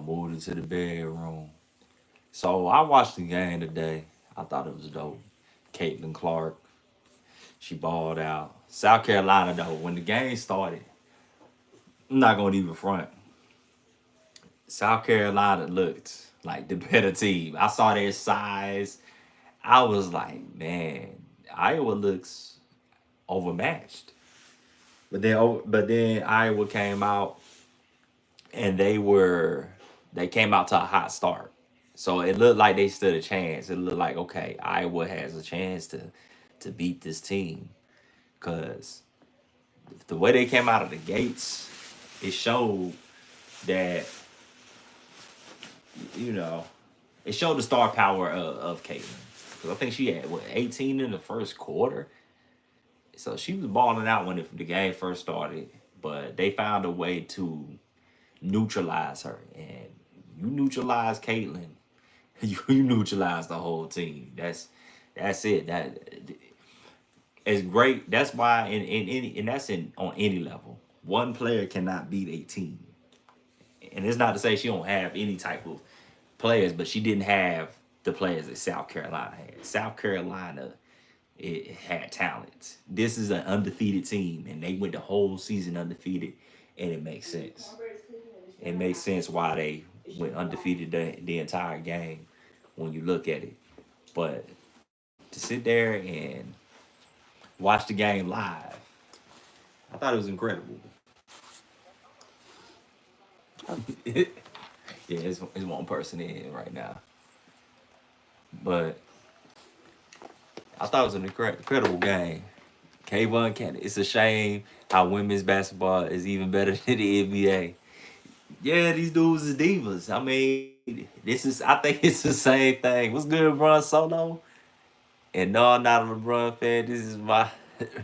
moved into the bedroom. So I watched the game today. I thought it was dope. Caitlin Clark, she balled out. South Carolina though, when the game started, I'm not gonna even front. South Carolina looked like the better team. I saw their size. I was like, man, Iowa looks overmatched. But then Iowa came out and they came out to a hot start. So it looked like they stood a chance. It looked like okay, Iowa has a chance to beat this team because the way they came out of the gates, it showed that you know it showed the star power of Caitlin. Because I think she had what 18 in the first quarter, so she was balling out when the game first started. But they found a way to neutralize her, and you neutralize Caitlin, you neutralize the whole team. That's it. That is great. That's why and that's in on any level. One player cannot beat a team. And it's not to say she don't have any type of players, but she didn't have the players that South Carolina had. South Carolina it had talent. This is an undefeated team, and they went the whole season undefeated, and it makes sense. It makes sense why they went undefeated the entire game when you look at it. But to sit there and watch the game live, I thought it was incredible. Yeah, it's one person in right now, but I thought it was an incredible game. K1 can. It's a shame how women's basketball is even better than the NBA. Yeah, these dudes is divas. I mean, this is. I think it's the same thing. What's good, LeBron Solo? And no, I'm not a LeBron fan. This is my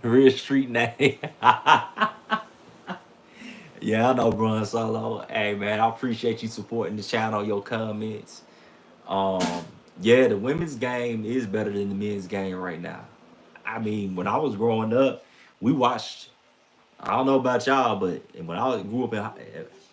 real street name. Yeah, I know LeBron Solo. Hey man, I appreciate you supporting the channel, your comments. Um, yeah, the women's game is better than the men's game right now. I mean, when I was growing up, we watched. I don't know about y'all, but when I grew up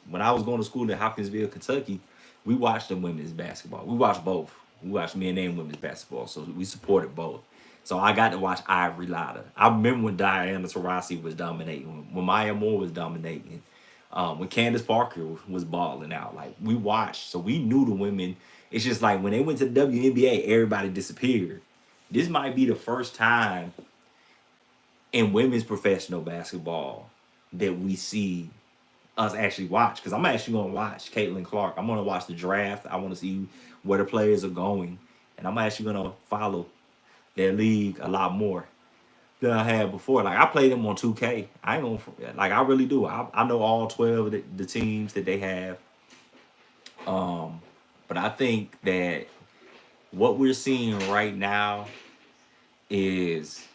when I was going to school in Hopkinsville, Kentucky, we watched the women's basketball. We watched both. We watched men and women's basketball, so we supported both. So I got to watch Ivory Latta. I remember when Diana Taurasi was dominating, when Maya Moore was dominating, when Candace Parker was balling out. Like we watched, so we knew the women. It's just like when they went to the WNBA, everybody disappeared. This might be the first time in women's professional basketball that we see us actually watch. Because I'm actually going to watch Caitlin Clark. I'm going to watch the draft. I want to see where the players are going. And I'm actually going to follow their league a lot more than I had before. Like, I played them on 2K. I ain't gonna, like, I really do. I know all 12 of the teams that they have. But I think that what we're seeing right now is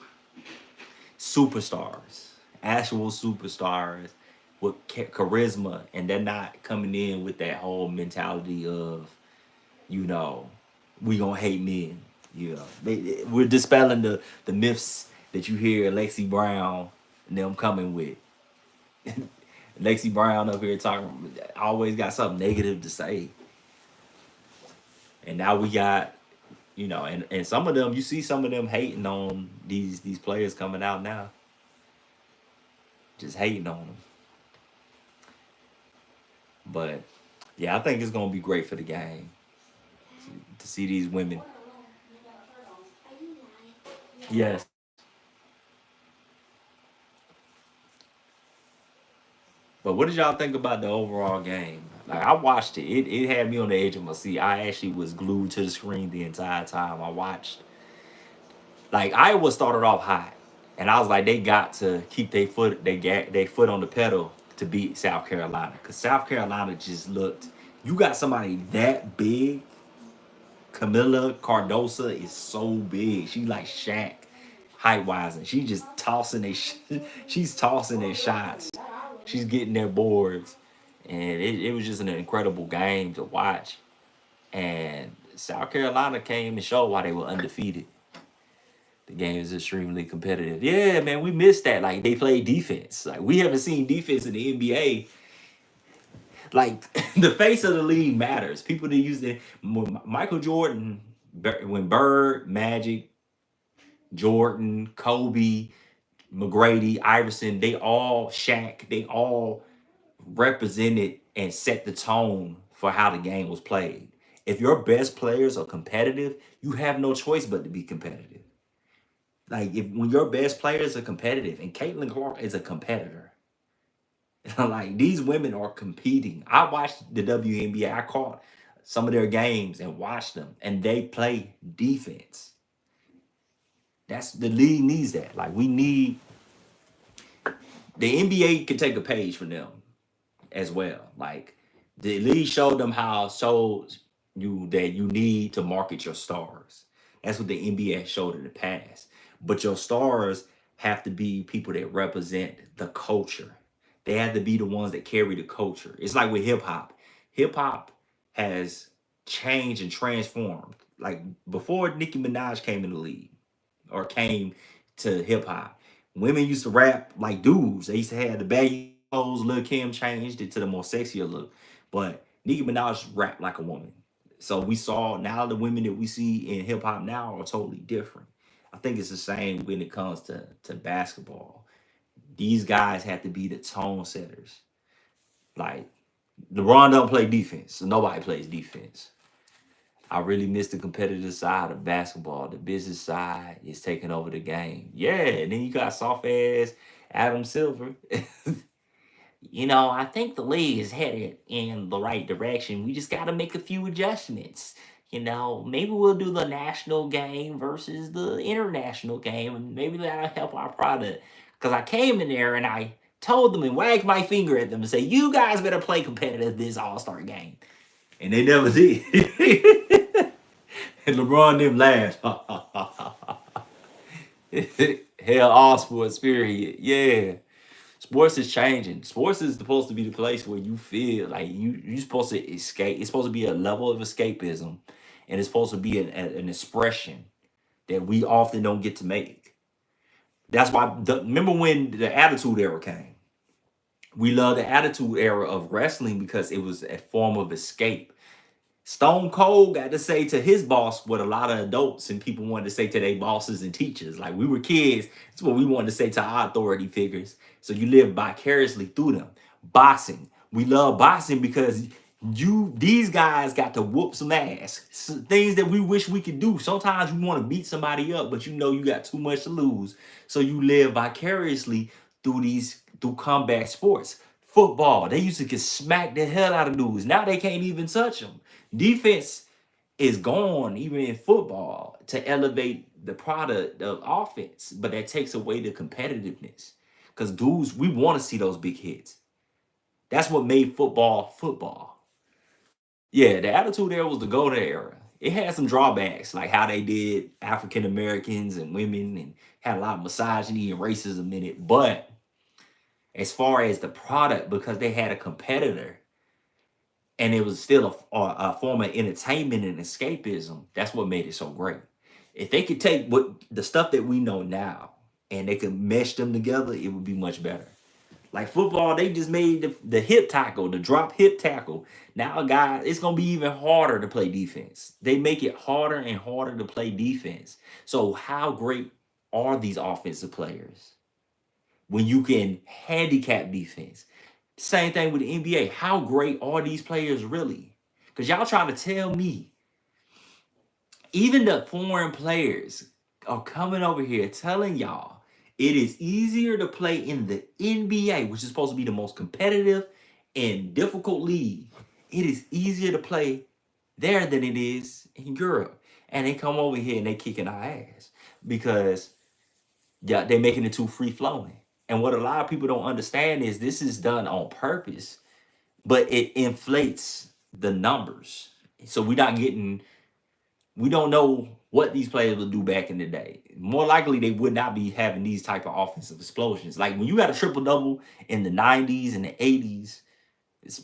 superstars, actual superstars with charisma, and they're not coming in with that whole mentality of, you know, we gonna hate men. You know, we're dispelling the myths that you hear Lexi Brown and them coming with. Lexi Brown up here talking, always got something negative to say, and now we got, you know, and some of them, you see some of them hating on these players coming out now, just hating on them. But yeah, I think it's gonna be great for the game to see these women. Yes. But what did y'all think about the overall game? Like I watched it. It had me on the edge of my seat. I actually was glued to the screen the entire time. I watched. Like Iowa started off hot, and I was like, they got to keep their foot on the pedal to beat South Carolina, because South Carolina just looked. You got somebody that big. Camilla Cardosa is so big. She like Shaq height wise, and she just tossing she's tossing their shots. She's getting their boards, and it was just an incredible game to watch. And South Carolina came and showed why they were undefeated. The game is extremely competitive. Yeah, man, we missed that. Like they play defense. Like we haven't seen defense in the NBA Like the face of the league matters. People that use it. Michael Jordan, when Bird, Magic, Jordan, Kobe, McGrady, Iverson, they all Shaq, they all represented and set the tone for how the game was played. If your best players are competitive, you have no choice but to be competitive. Like if when your best players are competitive, and Caitlin Clark is a competitor, like these women are competing. I watched the WNBA. I caught some of their games and watched them, and they play defense. That's the league needs that. Like we need the NBA can take a page from them as well. Like the league showed them how shows you that you need to market your stars. That's what the NBA showed in the past. But your stars have to be people that represent the culture. They have to be the ones that carry the culture. It's like with hip hop. Hip hop has changed and transformed. Like before Nicki Minaj came in the league or came to hip hop, women used to rap like dudes. They used to have the baggy clothes. Lil Kim changed it to the more sexier look, but Nicki Minaj rap like a woman. So we saw now the women that we see in hip hop now are totally different. I think it's the same when it comes to basketball. These guys have to be the tone setters. Like LeBron don't play defense, so nobody plays defense. I really miss the competitive side of basketball. The business side is taking over the game. Yeah, and then you got soft ass Adam Silver. I think the league is headed in the right direction. We just got to make a few adjustments. Maybe we'll do the national game versus the international game, and maybe that'll help our product. Because I came in there and I told them and wagged my finger at them and say, "You guys better play competitive this All Star game," and they never did. And LeBron them laughed. Hell, all sports, period. Yeah. Sports is changing. Sports is supposed to be the place where you feel like you're supposed to escape. It's supposed to be a level of escapism, and it's supposed to be an expression that we often don't get to make. That's why. Remember when the Attitude Era came? We love the Attitude Era of wrestling because it was a form of escape. Stone Cold got to say to his boss what a lot of adults and people wanted to say to their bosses and teachers. Like we were kids, it's what we wanted to say to our authority figures. So you live vicariously through them. Boxing. We love boxing because these guys got to whoop some ass. Things that we wish we could do. Sometimes you want to beat somebody up, but you got too much to lose. So you live vicariously through combat sports. Football, they used to get smack the hell out of dudes. Now they can't even touch them. Defense is gone even in football to elevate the product of offense, but that takes away the competitiveness. Because dudes, we want to see those big hits. That's what made football football. Yeah, the Attitude Era was the golden era. It had some drawbacks, like how they did African Americans and women, and had a lot of misogyny and racism in it. But as far as the product, because they had a competitor, and it was still a form of entertainment and escapism. That's what made it so great. If they could take what the stuff that we know now and they could mesh them together, it would be much better. Like football, they just made the hip tackle, the drop hip tackle. Now, guys, it's gonna be even harder to play defense. They make it harder and harder to play defense. So, how great are these offensive players when you can handicap defense? Same thing with the NBA. How great are these players really? Because y'all trying to tell me, even the foreign players are coming over here telling y'all it is easier to play in the NBA, which is supposed to be the most competitive and difficult league. It is easier to play there than it is in Europe. And they come over here and they kicking our ass because they're making it too free flowing. And what a lot of people don't understand is this is done on purpose, but it inflates the numbers. So we don't know what these players will do back in the day. More likely, they would not be having these type of offensive explosions. Like when you had a triple double in the 90s and the 80s,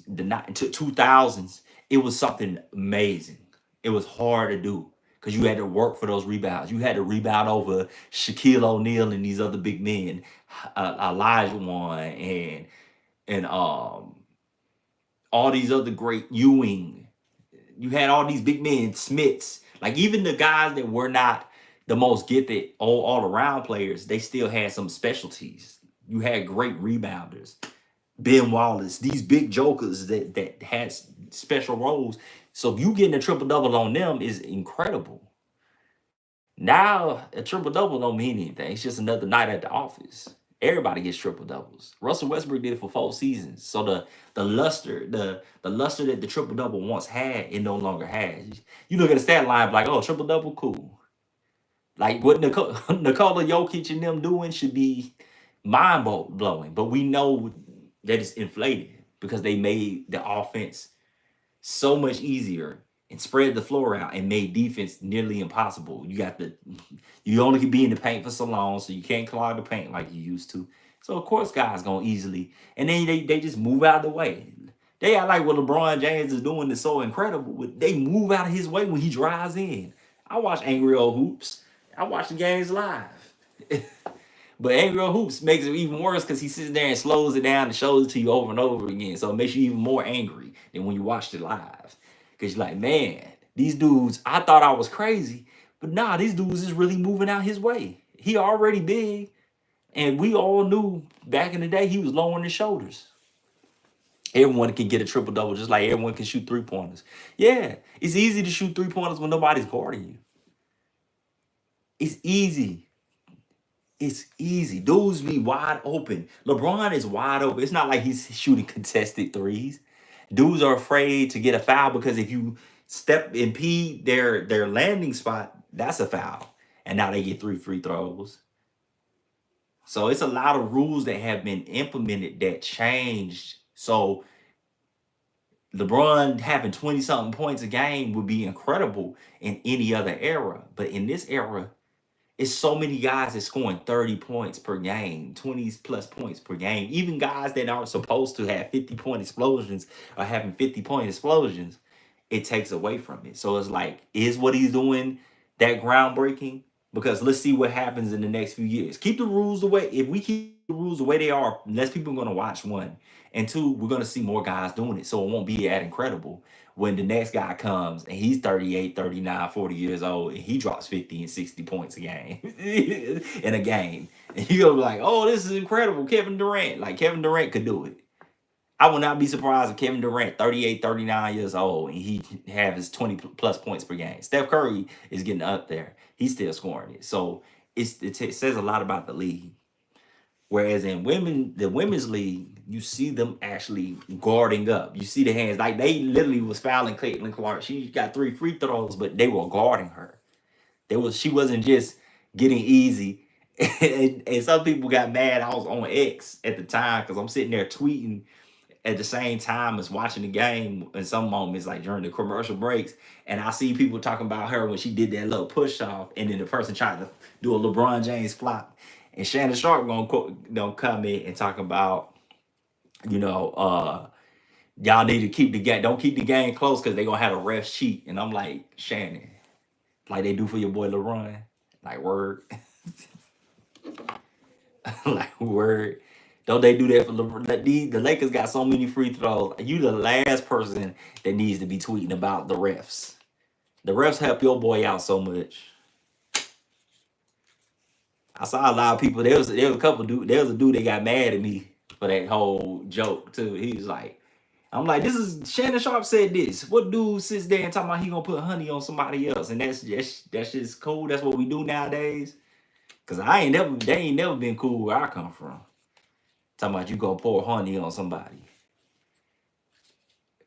the 2000s, it was something amazing. It was hard to do because you had to work for those rebounds. You had to rebound over Shaquille O'Neal and these other big men, Elijah Wan and all these other great Ewing. You had all these big men, Smiths, like even the guys that were not the most gifted all around players, they still had some specialties. You had great rebounders, Ben Wallace, these big jokers that had special roles. So if you getting a triple double on them is incredible. Now a triple double don't mean anything. It's just another night at the office. Everybody gets triple doubles. Russell Westbrook did it for 4 seasons. So the luster that the triple double once had, it no longer has. You look at the stat line like, oh, triple double, cool. Like what Nikola Jokic and them doing should be mind blowing, but we know that it's inflated because they made the offense so much easier and spread the floor out and made defense nearly impossible. You only can be in the paint for so long, so you can't clog the paint like you used to. So of course guys gonna easily, and then they just move out of the way. They act like what LeBron James is doing is so incredible. They move out of his way when he drives in. I watch Angry Old Hoops. I watch the games live. But Angry Old Hoops makes it even worse because he sits there and slows it down and shows it to you over and over again. So it makes you even more angry than when you watched it live. Because you're like, man, these dudes, I thought I was crazy. But nah, these dudes is really moving out his way. He already big. And we all knew back in the day he was low on his shoulders. Everyone can get a triple double just like everyone can shoot 3-pointers. Yeah, it's easy to shoot 3-pointers when nobody's guarding you. It's easy. It's easy. Dudes be wide open. LeBron is wide open. It's not like he's shooting contested threes. Dudes are afraid to get a foul because if you impede their landing spot, that's a foul. And now they get 3 free throws. So it's a lot of rules that have been implemented that changed. So LeBron having 20 something points a game would be incredible in any other era. But in this era, it's so many guys that scoring 30 points per game, 20 plus points per game. Even guys that aren't supposed to have 50-point explosions are having 50-point explosions. It takes away from it. So it's like, is what he's doing that groundbreaking? Because let's see what happens in the next few years. Keep the rules the way, if we keep the rules the way they are, less people are going to watch, one. And two, we're going to see more guys doing it. So it won't be that incredible when the next guy comes and he's 38, 39, 40 years old and he drops 50 and 60 points a game in a game. And you're going to be like, oh, this is incredible. Kevin Durant. Like Kevin Durant could do it. I would not be surprised if Kevin Durant, 38, 39 years old, and he have his 20 plus points per game. Steph Curry is getting up there. He's still scoring it. So it says a lot about the league. Whereas in the women's league, you see them actually guarding up. You see the hands. Like they literally was fouling Caitlin Clark. She got 3 free throws, but they were guarding her. She wasn't just getting easy. And some people got mad. I was on X at the time because I'm sitting there tweeting at the same time as watching the game in some moments, like during the commercial breaks, and I see people talking about her when she did that little push off, and then the person tried to do a LeBron James flop, and Shannon Sharp gonna come in and talk about, y'all need to keep the game, don't keep the game close because they're gonna have a ref cheat, and I'm like, Shannon, like they do for your boy LeBron, like word, like word. Don't they do that for LeBron? The Lakers got so many free throws. You the last person that needs to be tweeting about the refs. The refs help your boy out so much. I saw a lot of people. There was a couple dude. There was a dude that got mad at me for that whole joke too. He was like, I'm like, this is Shannon Sharp said this. What dude sits there and talking about he gonna put honey on somebody else, and that's just cool. That's what we do nowadays. Cause they ain't never been cool where I come from. Talking about you gonna pour honey on somebody.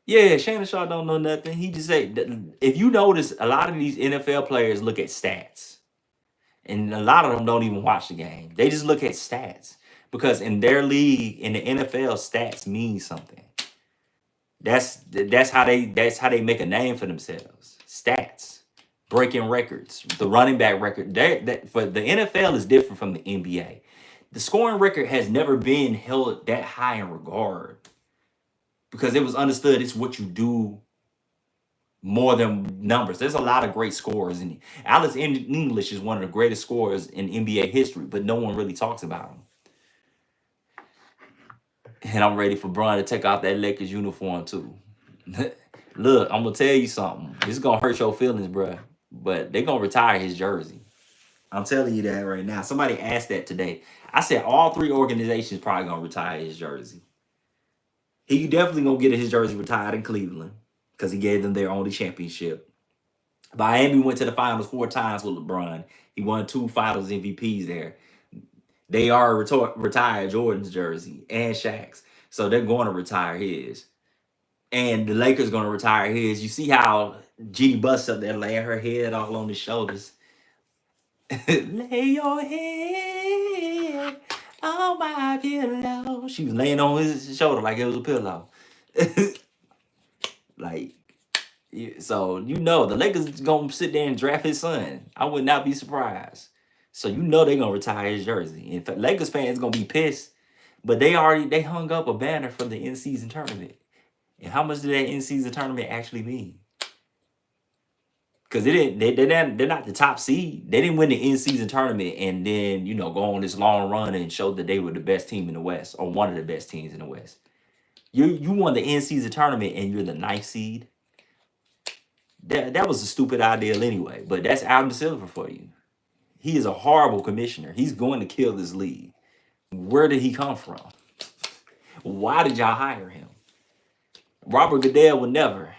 Yeah, Shannon Sharp don't know nothing. He just said, if you notice, a lot of these NFL players look at stats, and a lot of them don't even watch the game. They just look at stats because in their league, in the NFL, stats mean something. That's how they make a name for themselves. Stats, breaking records, the running back record. That for the NFL is different from the NBA. The scoring record has never been held that high in regard because it was understood it's what you do more than numbers. There's a lot of great scorers in it. Alex English is one of the greatest scorers in NBA history, but no one really talks about him. And I'm ready for Bron to take off that Lakers uniform too. Look, I'm gonna tell you something. This is gonna hurt your feelings, bruh. But they're gonna retire his jersey. I'm telling you that right now. Somebody asked that today. I said all three organizations probably gonna retire his jersey. He definitely gonna get his jersey retired in Cleveland because he gave them their only championship. Miami went to the finals 4 times with LeBron. He won 2 finals MVPs there. They are retired Jordan's jersey and Shaq's. So they're going to retire his. And the Lakers going to retire his. You see how Jeannie Buss up there laying her head all on his shoulders. Lay your head on my pillow. She was laying on his shoulder like it was a pillow. Like, so you know the Lakers gonna sit there and draft his son. I would not be surprised. So you know they're gonna retire his jersey. In fact, Lakers fans gonna be pissed. But they hung up a banner for the in-season tournament. And how much did that in-season tournament actually mean? Because they're not the top seed. They didn't win the in-season tournament and then go on this long run and show that they were the best team in the West or one of the best teams in the West. You won the in-season tournament and you're the ninth seed. That was a stupid idea anyway. But that's Adam Silver for you. He is a horrible commissioner. He's going to kill this league. Where did he come from? Why did y'all hire him? Robert Goodell would never.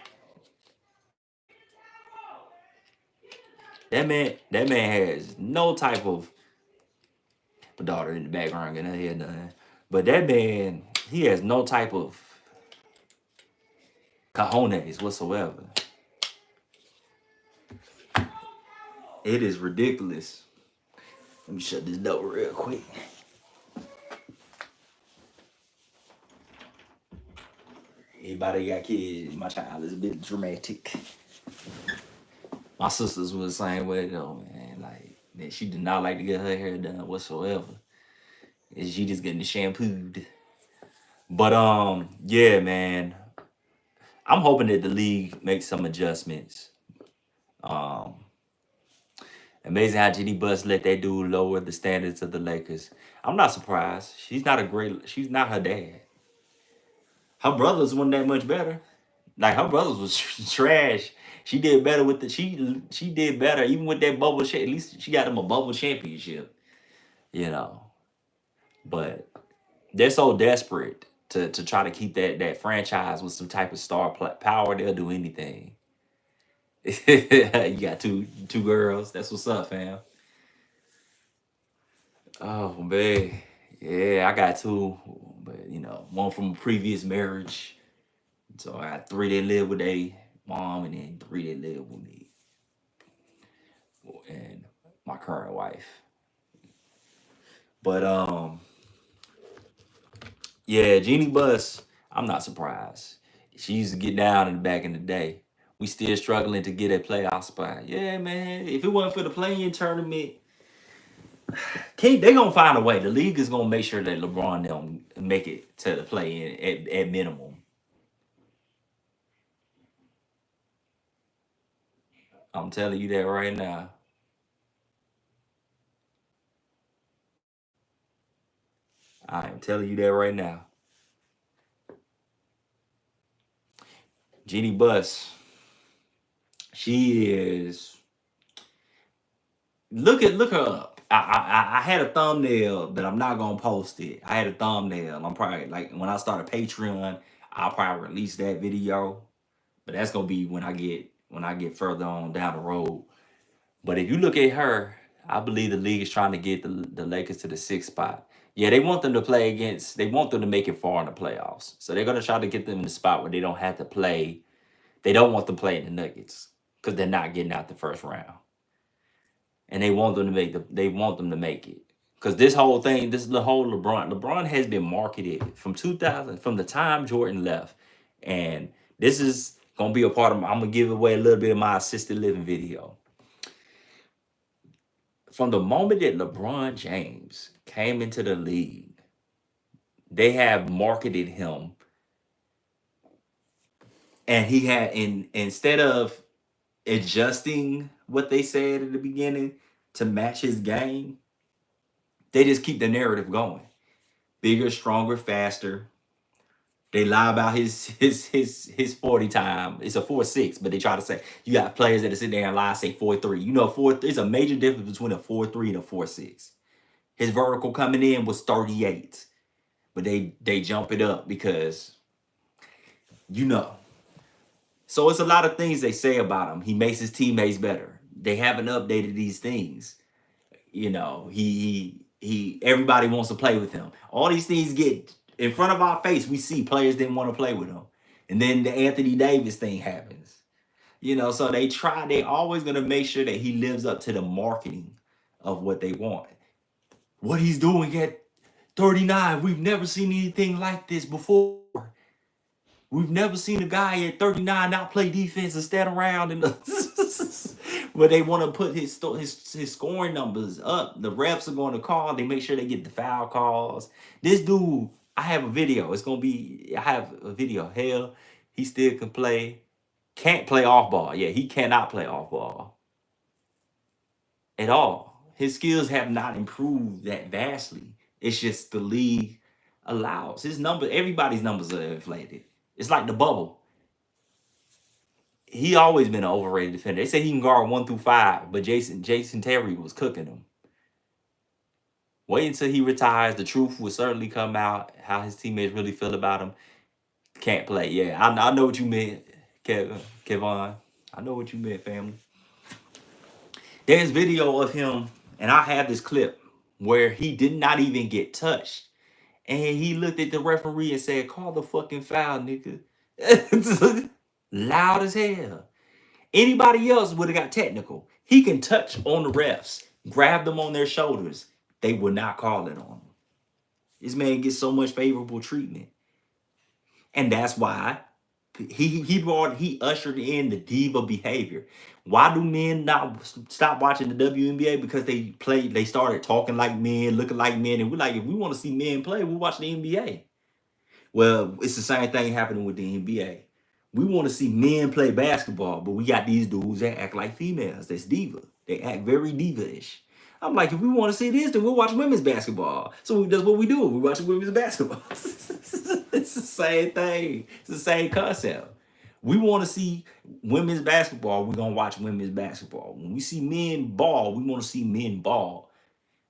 That man has no type of. My daughter in the background getting her head done. But that man, he has no type of cojones whatsoever. It is ridiculous. Let me shut this door real quick. Anybody got kids? My child is a bit dramatic. My sisters were the same way though, man. Like that, she did not like to get her hair done whatsoever. And she just getting shampooed. But yeah, man. I'm hoping that the league makes some adjustments. Um, Amazing how Jenny Buss let that dude lower the standards of the Lakers. I'm not surprised. She's not her dad. Her brothers weren't that much better. Like her brothers was trash. She did better with she did better even with that bubble. At least she got them a bubble championship. You know, but they're so desperate to try to keep that franchise with some type of power. They'll do anything. You got two girls. That's what's up, fam. Oh man, yeah, I got two, but one from a previous marriage. So I got three that live with a mom, and then three that live with me and my current wife. But yeah, Jeannie Buss, I'm not surprised. She used to get down in the back in the day. We still struggling to get a playoff spot. Yeah, man. If it wasn't for the play-in tournament, they gonna find a way. The league is gonna make sure that LeBron don't make it to the play-in at minimum. I'm telling you that right now. I am telling you that right now. Jeannie Buss, she is. Look her up. I had a thumbnail, but I'm not gonna post it. I had a thumbnail. I'm probably like when I start a Patreon, I'll probably release that video. But that's gonna be when I get further on down the road. But if you look at her, I believe the league is trying to get the Lakers to the sixth spot. Yeah, they want them to play against. They want them to make it far in the playoffs. So they're gonna try to get them in the spot where they don't have to play. They don't want them playing the Nuggets because they're not getting out the first round, and they want them to make it because this whole thing, this is the whole LeBron has been marketed from 2000, from the time Jordan left, and this is gonna be a part of. I'm gonna give away a little bit of my assisted living video. From the moment that LeBron James came into the league, they have marketed him, and he had instead of adjusting what they said at the beginning to match his game, they just keep the narrative going. Bigger, stronger, faster. They lie about his 40 time. It's a 4.6, but they try to say you got players that sit there and lie, say 4.3. You know, it's a major difference between a 4.3 and a 4.6. His vertical coming in was 38, but they jump it up because you know. So it's a lot of things they say about him. He makes his teammates better. They haven't updated these things. You know, he everybody wants to play with him. All these things get in front of our face. We see players didn't want to play with him. And then the Anthony Davis thing happens. You know, so they always gonna make sure that he lives up to the marketing of what they want. What he's doing at 39, we've never seen anything like this before. We've never seen a guy at 39 not play defense and stand around and but they want to put his scoring numbers up. The refs are going to call. They make sure they get the foul calls. This dude, I have a video. I have a video. Hell, he still can play. Can't play off ball. Yeah, he cannot play off ball at all. His skills have not improved that vastly. It's just the league allows his number. Everybody's numbers are inflated. It's like the bubble. He always been an overrated defender. They say he can guard 1 through 5, but Jason Terry was cooking him. Wait until he retires. The truth will certainly come out. How his teammates really feel about him. Can't play. Yeah, I know what you meant, Kevon. I know what you meant, family. There's video of him, and I have this clip where he did not even get touched. And he looked at the referee and said, "Call the fucking foul, nigga." Loud as hell. Anybody else would have got technical. He can touch on the refs, grab them on their shoulders. They would not call it on him. This man gets so much favorable treatment. And that's why he ushered in the diva behavior. Why do men not stop watching the WNBA? Because they started talking like men, looking like men, and we're like, if we want to see men play, we watch the NBA. Well, it's the same thing happening with the NBA. We want to see men play basketball, but we got these dudes that act like females. That's diva. They act very diva-ish. I'm like, if we want to see this, then we'll watch women's basketball. So that's what we do. We watch women's basketball. It's the same thing. It's the same concept. We want to see women's basketball. We're gonna watch women's basketball. When we see men ball, we want to see men ball.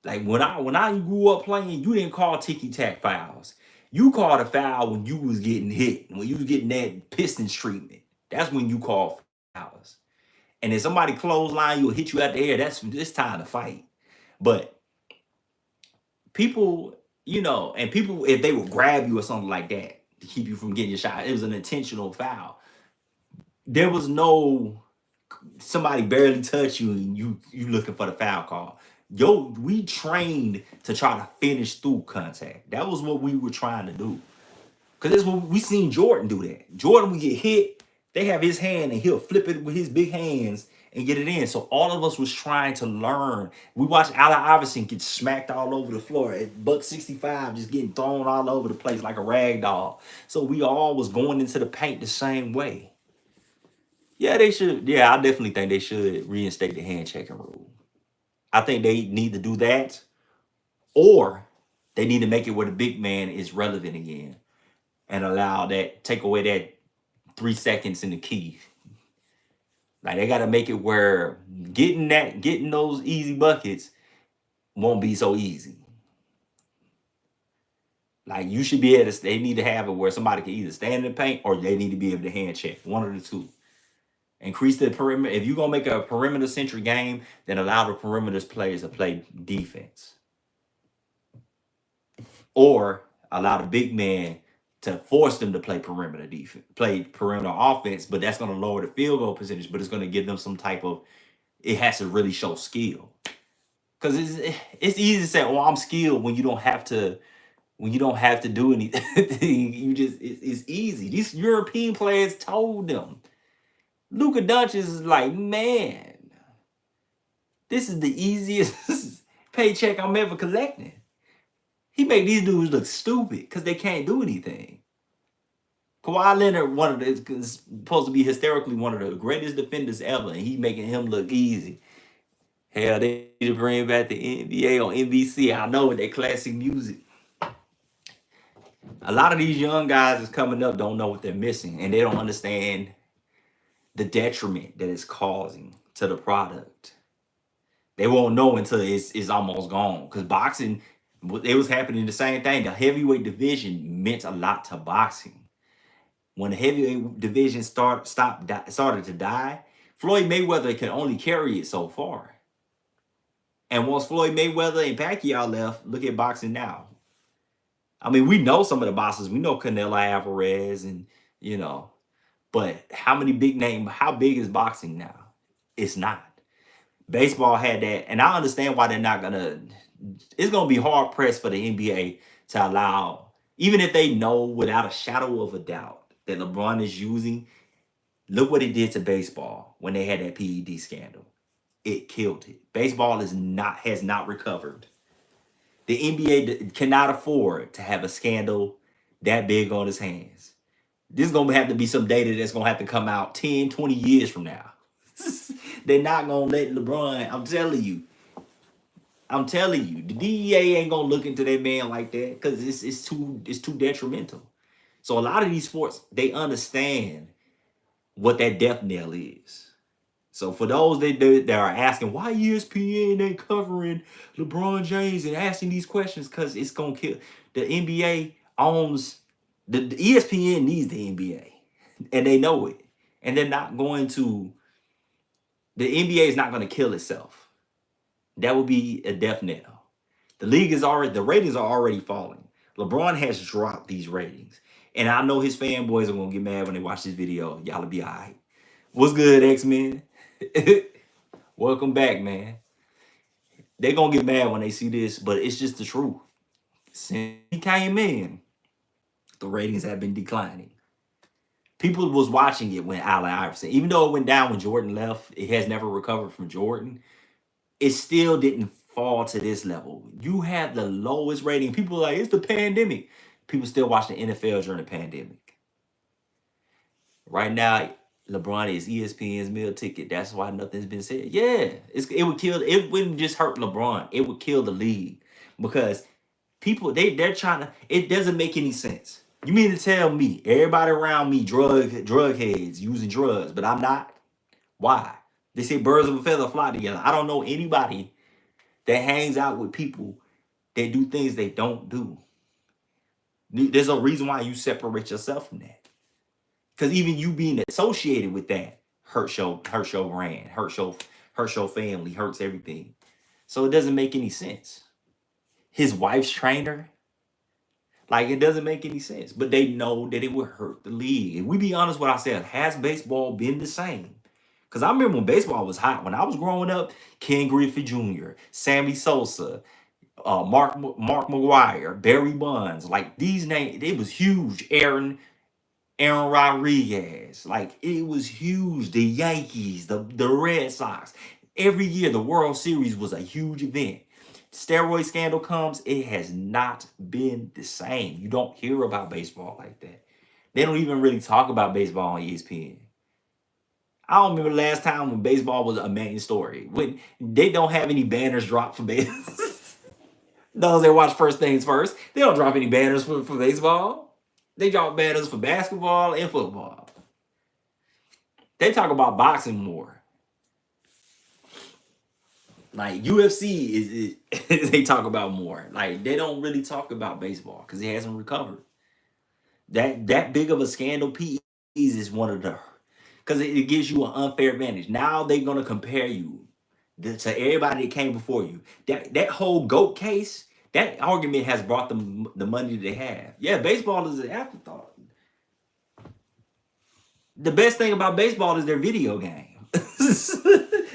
Like when I grew up playing, you didn't call ticky tack fouls. You called a foul when you was getting hit, when you was getting that Pistons treatment. That's when you call fouls. And if somebody clothesline you or hit you out the air, it's time to fight. But people, and people, if they would grab you or something like that to keep you from getting your shot, it was an intentional foul. There was no somebody barely touch you and you looking for the foul call. We trained to try to finish through contact. That was what we were trying to do. Because that's what we seen Jordan do that. Jordan would get hit, they have his hand and he'll flip it with his big hands and get it in. So all of us was trying to learn. We watched Allen Iverson get smacked all over the floor at buck 65, just getting thrown all over the place like a rag doll. So we all was going into the paint the same way. Yeah, they should. Yeah, I definitely think they should reinstate the hand checking rule. I think they need to do that, or they need to make it where the big man is relevant again and take away that 3 seconds in the key. Like they got to make it where getting those easy buckets won't be so easy. Like you should be able to. They need to have it where somebody can either stand in the paint or they need to be able to hand check. One of the two. Increase the perimeter. If you're gonna make a perimeter centric game, then allow the perimeter players to play defense, or allow the big man to force them to play perimeter defense, play perimeter offense. But that's gonna lower the field goal percentage. But it's gonna give them some type of. It has to really show skill, because it's easy to say, "Oh, I'm skilled," when you don't have to. When you don't have to do anything, it's easy. These European players told them. Luka Doncic is like, man, this is the easiest paycheck I'm ever collecting. He made these dudes look stupid because they can't do anything. Kawhi Leonard, is supposed to be hysterically one of the greatest defenders ever, and he making him look easy. Hell, they need to bring back the NBA on NBC. I know with that classic music. A lot of these young guys that's coming up don't know what they're missing, and they don't understand the detriment that it's causing to the product. They won't know until it's almost gone. Because boxing, it was happening the same thing. The heavyweight division meant a lot to boxing. When the heavyweight division started to die, Floyd Mayweather can only carry it so far. And once Floyd Mayweather and Pacquiao left, look at boxing now. I mean, we know some of the boxers. We know Canelo Alvarez, and you know, but how many big name? How big is boxing now? It's not. Baseball had that, and I understand why they're not gonna. It's gonna be hard pressed for the NBA to allow, even if they know without a shadow of a doubt that LeBron is using. Look what it did to baseball when they had that PED scandal. It killed it. Baseball has not recovered. The NBA cannot afford to have a scandal that big on its hands. This is gonna have to be some data that's gonna have to come out 10, 20 years from now. They're not gonna let LeBron. I'm telling you, the DEA ain't gonna look into that man like that because it's too detrimental. So a lot of these sports, they understand what that death knell is. So for those that are asking why ESPN ain't covering LeBron James and asking these questions, because it's gonna kill. The NBA owns the ESPN needs the NBA, and they know it, and they're not going to. The NBA is not going to kill itself. That would be a death knell. The ratings are already falling. LeBron has dropped these ratings. And I know his fanboys are gonna get mad when they watch this video. Y'all will be alright. What's good, X-Men? Welcome back, man. They gonna get mad when they see this, but it's just the truth. Since he came in, the ratings have been declining. People was watching it when Allen Iverson, even though it went down when Jordan left, it has never recovered from Jordan. It still didn't fall to this level. You have the lowest rating. People are like, it's the pandemic. People still watch the NFL during the pandemic. Right now, LeBron is ESPN's meal ticket. That's why nothing's been said. Yeah, it would kill. It wouldn't just hurt LeBron. It would kill the league because people they're trying to. It doesn't make any sense. You mean to tell me everybody around me drug heads using drugs, but I'm not? Why? They say birds of a feather fly together. I don't know anybody that hangs out with people that do things they don't do. There's a reason why you separate yourself from that. Because even you being associated with that hurts your brand, hurts your family, hurts everything. So it doesn't make any sense. His wife's trainer, like it doesn't make any sense. But they know that it would hurt the league. If we be honest with ourselves, has baseball been the same? Because I remember when baseball was hot. When I was growing up, Ken Griffey Jr., Sammy Sosa, Mark McGuire, Barry Bonds, like these names, it was huge. Aaron Rodriguez, like it was huge. The Yankees, the Red Sox, every year the World Series was a huge event. Steroid scandal comes, it has not been the same. You don't hear about baseball like that. They don't even really talk about baseball on ESPN. I don't remember the last time when baseball was a main story. When they don't have any banners dropped for baseball. Those that watch First Things First, they don't drop any banners for baseball. They drop banners for basketball and football. They talk about boxing more. Like UFC they talk about more. Like they don't really talk about baseball because it hasn't recovered. That big of a scandal, PEs is one of the because it gives you an unfair advantage. Now they're gonna compare you to everybody that came before you. That whole GOAT case, that argument has brought them the money they have. Yeah, baseball is an afterthought. The best thing about baseball is their video game.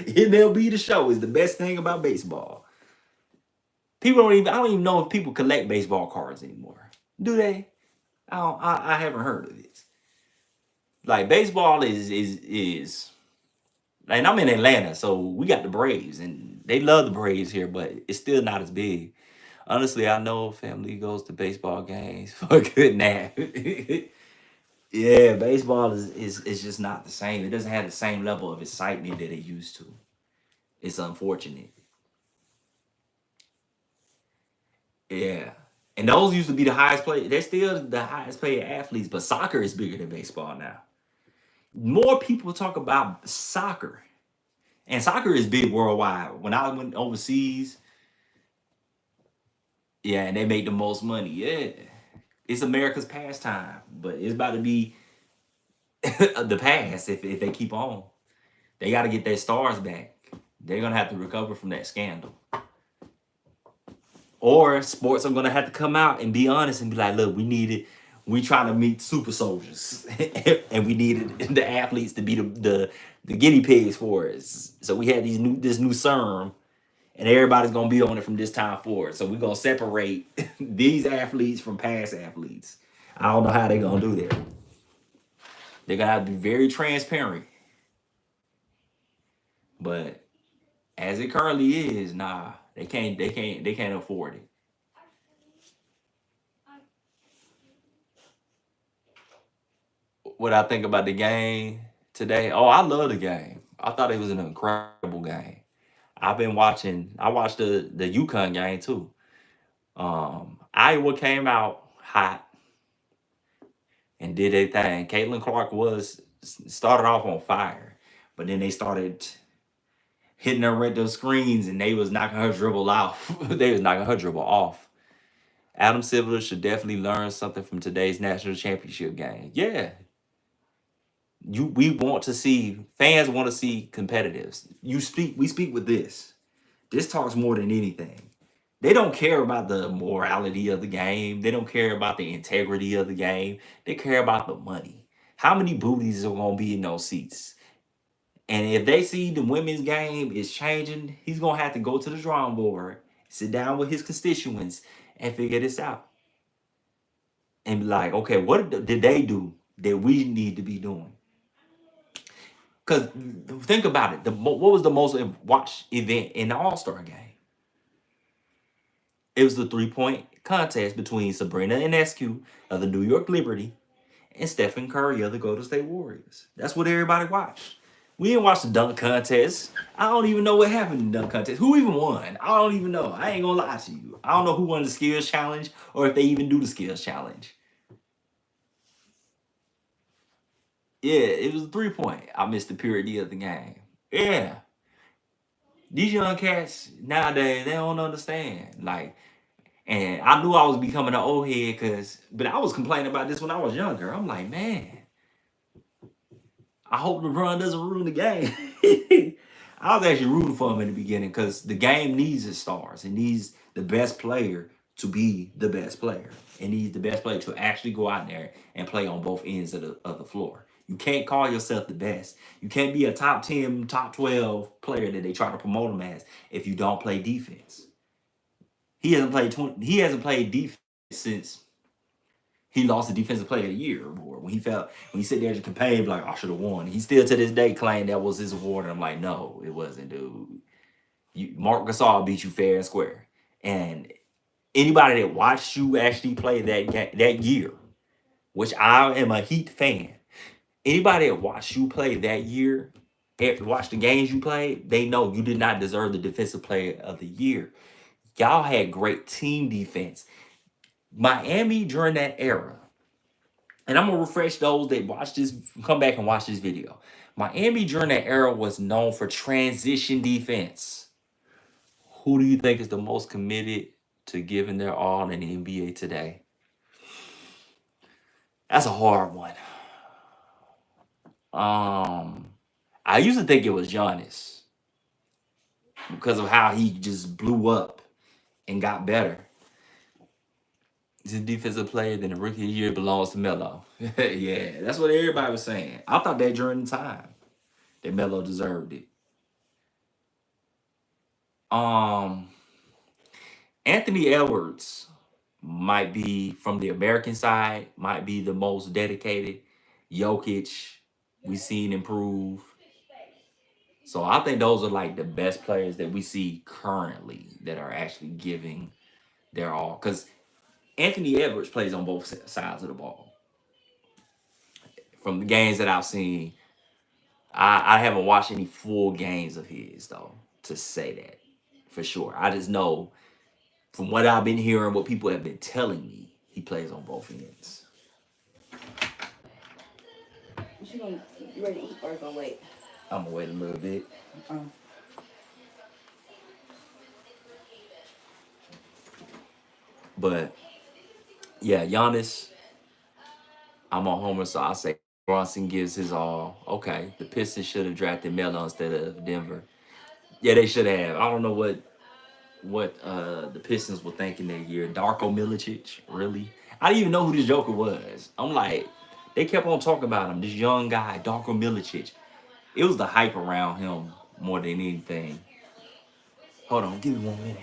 MLB The Show is the best thing about baseball. I don't even know if people collect baseball cards anymore. Do they? I haven't heard of it. Like baseball is and I'm in Atlanta, so we got the Braves and they love the Braves here, but it's still not as big. Honestly, I know family goes to baseball games for a good nap. Yeah, baseball is just not the same. It doesn't have the same level of excitement that it used to. It's unfortunate. Yeah. And those used to be the highest paid. They're still the highest paid athletes, but soccer is bigger than baseball now. More people talk about soccer, and soccer is big worldwide. When I went overseas, yeah, and they make the most money. Yeah, it's America's pastime, but it's about to be the past if they keep on. They got to get their stars back. They're gonna have to recover from that scandal. Or sports are gonna have to come out and be honest and be like, look, we trying to meet super soldiers, and we needed the athletes to be the guinea pigs for us. So we had this new serum, and everybody's gonna be on it from this time forward. So we're gonna separate these athletes from past athletes. I don't know how they're gonna do that. They're gonna have to be very transparent. But as it currently is, nah, they can't afford it. What I think about the game today? Oh, I love the game. I thought it was an incredible game. I watched the UConn game too. Iowa came out hot and did their thing. Caitlin Clark was started off on fire, but then they started hitting her at those screens and they was knocking her dribble off. They was knocking her dribble off. Adam Silver should definitely learn something from today's national championship game. Yeah, we want to see fans want to see competitives. We speak with this. This talks more than anything. They don't care about the morality of the game. They don't care about the integrity of the game. They care about the money. How many booties are gonna be in those seats? And if they see the women's game is changing, he's gonna have to go to the drawing board, sit down with his constituents, and figure this out. And be like, okay, what did they do that we need to be doing? Because think about it. What was the most watched event in the All Star game? It was the 3-point contest between Sabrina Ionescu of the New York Liberty and Stephen Curry of the Golden State Warriors. That's what everybody watched. We didn't watch the dunk contest. I don't even know what happened in the dunk contest. Who even won? I don't even know. I ain't gonna lie to you. I don't know who won the skills challenge or if they even do the skills challenge. Yeah, it was a 3-point. I missed the purity of the game. Yeah. These young cats nowadays, they don't understand. Like, and I knew I was becoming an old head but I was complaining about this when I was younger. I'm like, man, I hope LeBron doesn't ruin the game. I was actually rooting for him in the beginning because the game needs its stars. It needs the best player to be the best player. It needs the best player to actually go out there and play on both ends of the floor. You can't call yourself the best. You can't be a top 10, top 12 player that they try to promote him as if you don't play defense. He hasn't played defense since he lost the defensive player of the year award. When he sit there and campaign like I should have won. He still to this day claim that was his award. And I'm like, no, it wasn't, dude. Mark Gasol beat you fair and square. And anybody that watched you actually play that year, which I am a Heat fan, anybody that watched you play that year, watch the games you played, they know you did not deserve the defensive player of the year. Y'all had great team defense. Miami during that era, and I'm gonna refresh those that watch this, come back and watch this video. Miami during that era was known for transition defense. Who do you think is the most committed to giving their all in the NBA today? That's a hard one. I used to think it was Giannis because of how he just blew up and got better. He's a defensive player, then the rookie of the year belongs to Melo. Yeah, that's what everybody was saying. I thought that during the time that Melo deserved it. Um, Anthony Edwards might be from the American side, might be the most dedicated. Jokic, we seen improve. So I think those are like the best players that we see currently that are actually giving their all. Because Anthony Edwards plays on both sides of the ball. From the games that I've seen, I haven't watched any full games of his though to say that for sure. I just know From what I've been hearing, what people have been telling me, he plays on both ends. You gonna you ready to eat or you gonna wait? I'm gonna wait a little bit. Um, But yeah, Giannis, I'm on Homer, so I say Bronson gives his all. Okay, the Pistons should have drafted Melo instead of Denver. Yeah, they should have. I don't know what the Pistons were thinking that year. Darko Milicic, really? I didn't even know who this Joker was. I'm like, they kept on talking about him. This young guy, Darko Milicic. It was the hype around him more than anything. Hold on, give me 1 minute.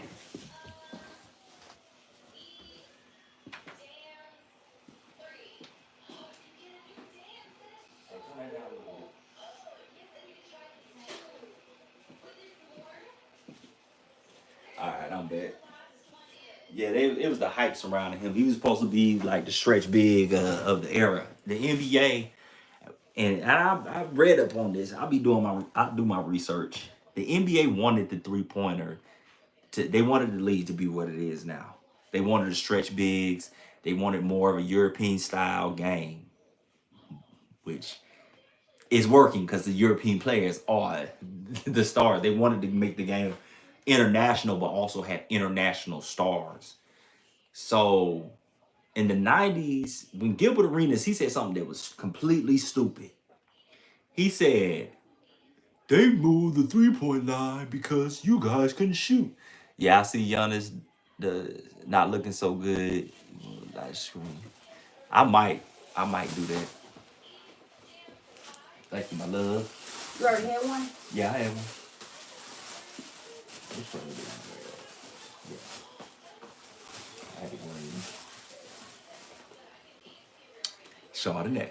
All right, I'm back. Yeah, it was the hype surrounding him. He was supposed to be like the stretch big of the era. The NBA, and I read up on this. I do my research. The NBA wanted the 3-pointer they wanted the league to be what it is now. They wanted to stretch bigs. They wanted more of a European style game, which is working because the European players are the stars. They wanted to make the game international, but also have international stars. So in the 90s, when Gilbert Arenas, he said something that was completely stupid. He said, they moved the 3-point line because you guys couldn't shoot. Yeah, I see Giannis the not looking so good. Like, I might, I might do that. Thank you, my love. you already had one? Yeah, I have one. Which one is it? Yeah, I had one. Chardonnay.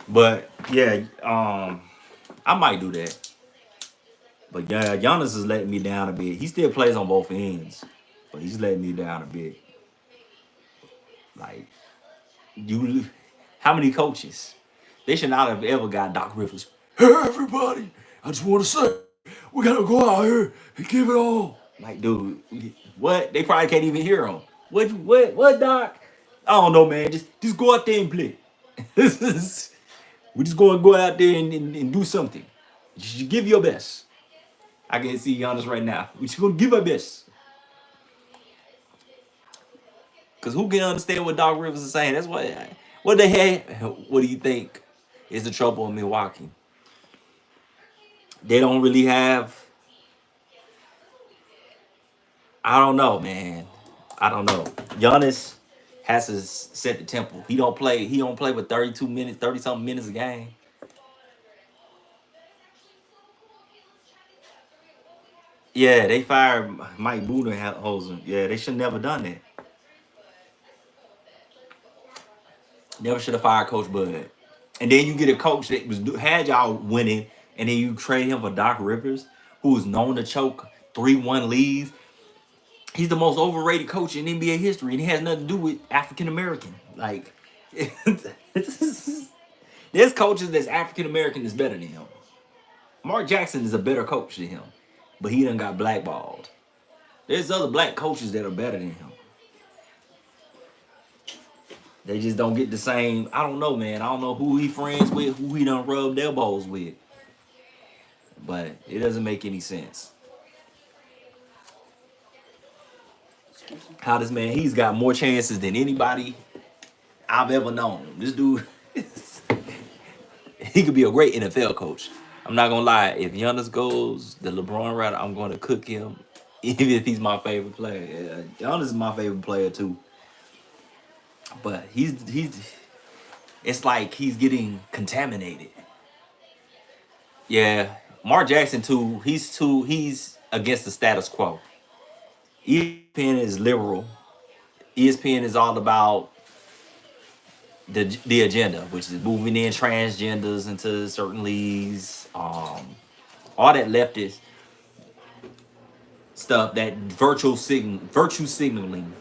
But yeah, I might do that. But yeah, Giannis is letting me down a bit. He still plays on both ends, but he's letting me down a bit. Like you, how many coaches? They should not have ever got Doc Rivers. Hey everybody, I just want to say we gotta go out here and give it all. Like, dude, what? They probably can't even hear him. What, Doc? I don't know, man. Just go out there and play. We just gonna go out there and do something. Just give your best. I can see Giannis right now. We just gonna give our best. Cause who can understand what Doc Rivers is saying? That's what the heck? What do you think is the trouble in Milwaukee? They don't really have. I don't know, man. I don't know. Giannis has to set the tempo. He don't play. He don't play with 32 minutes, 30 something minutes a game. Yeah, they fired Mike Budenholzer. Yeah, they should never done that. Never should have fired Coach Bud. And then you get a coach that had y'all winning, and then you trade him for Doc Rivers, who is known to choke 3-1 leads. He's the most overrated coach in NBA history, and he has nothing to do with African American. Like, there's coaches that's African American that's better than him. Mark Jackson is a better coach than him, but he done got blackballed. There's other black coaches that are better than him. They just don't get the same. I don't know, man. I don't know who he friends with, who he done rubbed elbows with, but it doesn't make any sense. How this man, he's got more chances than anybody I've ever known. This dude, he could be a great NFL coach. I'm not gonna lie. If Giannis goes the LeBron route, I'm gonna cook him, even if he's my favorite player. Yeah, Giannis is my favorite player too. But he's it's like he's getting contaminated. Yeah, Mark Jackson too. He's against the status quo. ESPN is liberal. ESPN is all about the agenda, which is moving in transgenders into certain leagues, all that leftist stuff, that virtue signaling,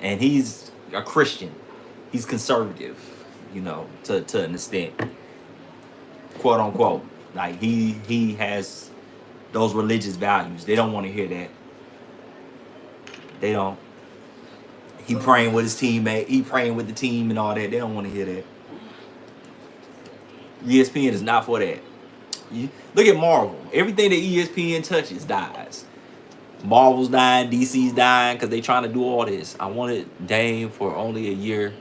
and he's a Christian. He's conservative, to an extent, quote unquote. Like he has those religious values. They don't want to hear that. They don't. He praying with his teammate. He praying with the team and all that. They don't want to hear that. ESPN is not for that. Look at Marvel. Everything that ESPN touches dies. Marvel's dying, DC's dying because they trying to do all this. I wanted Dame for only a year.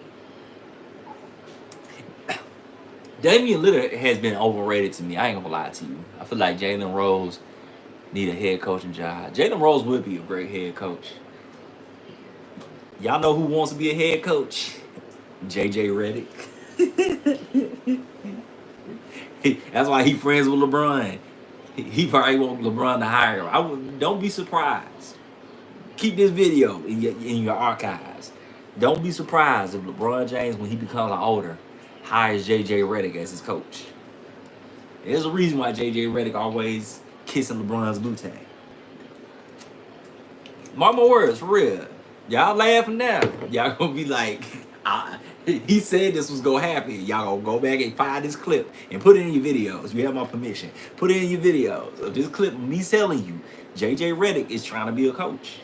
Damian Lillard has been overrated to me. I ain't gonna lie to you. I feel like Jalen Rose need a head coaching job. Jalen Rose would be a great head coach. Y'all know who wants to be a head coach? JJ Redick. That's why he friends with LeBron. He probably want LeBron to hire him. Don't be surprised. Keep this video in your archives. Don't be surprised if LeBron James, when he becomes older, hires JJ Redick as his coach. There's a reason why JJ Redick always kissing LeBron's bootay. Mark my words, for real. Y'all laughing now. Y'all gonna be like, he said this was gonna happen. Y'all gonna go back and find this clip and put it in your videos. You have my permission. Put it in your videos of this clip of me telling you JJ Redick is trying to be a coach.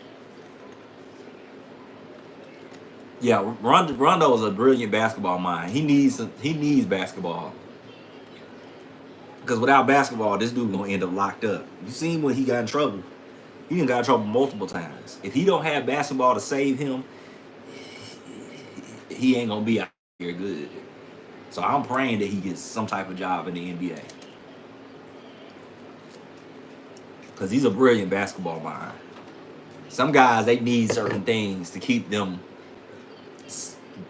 Yeah, Rondo is a brilliant basketball mind. He needs basketball. Because without basketball, this dude gonna end up locked up. You seen when he got in trouble. He done got in trouble multiple times. If he don't have basketball to save him, he ain't gonna be out here good. So I'm praying that he gets some type of job in the NBA. Because he's a brilliant basketball mind. Some guys, they need certain things to keep them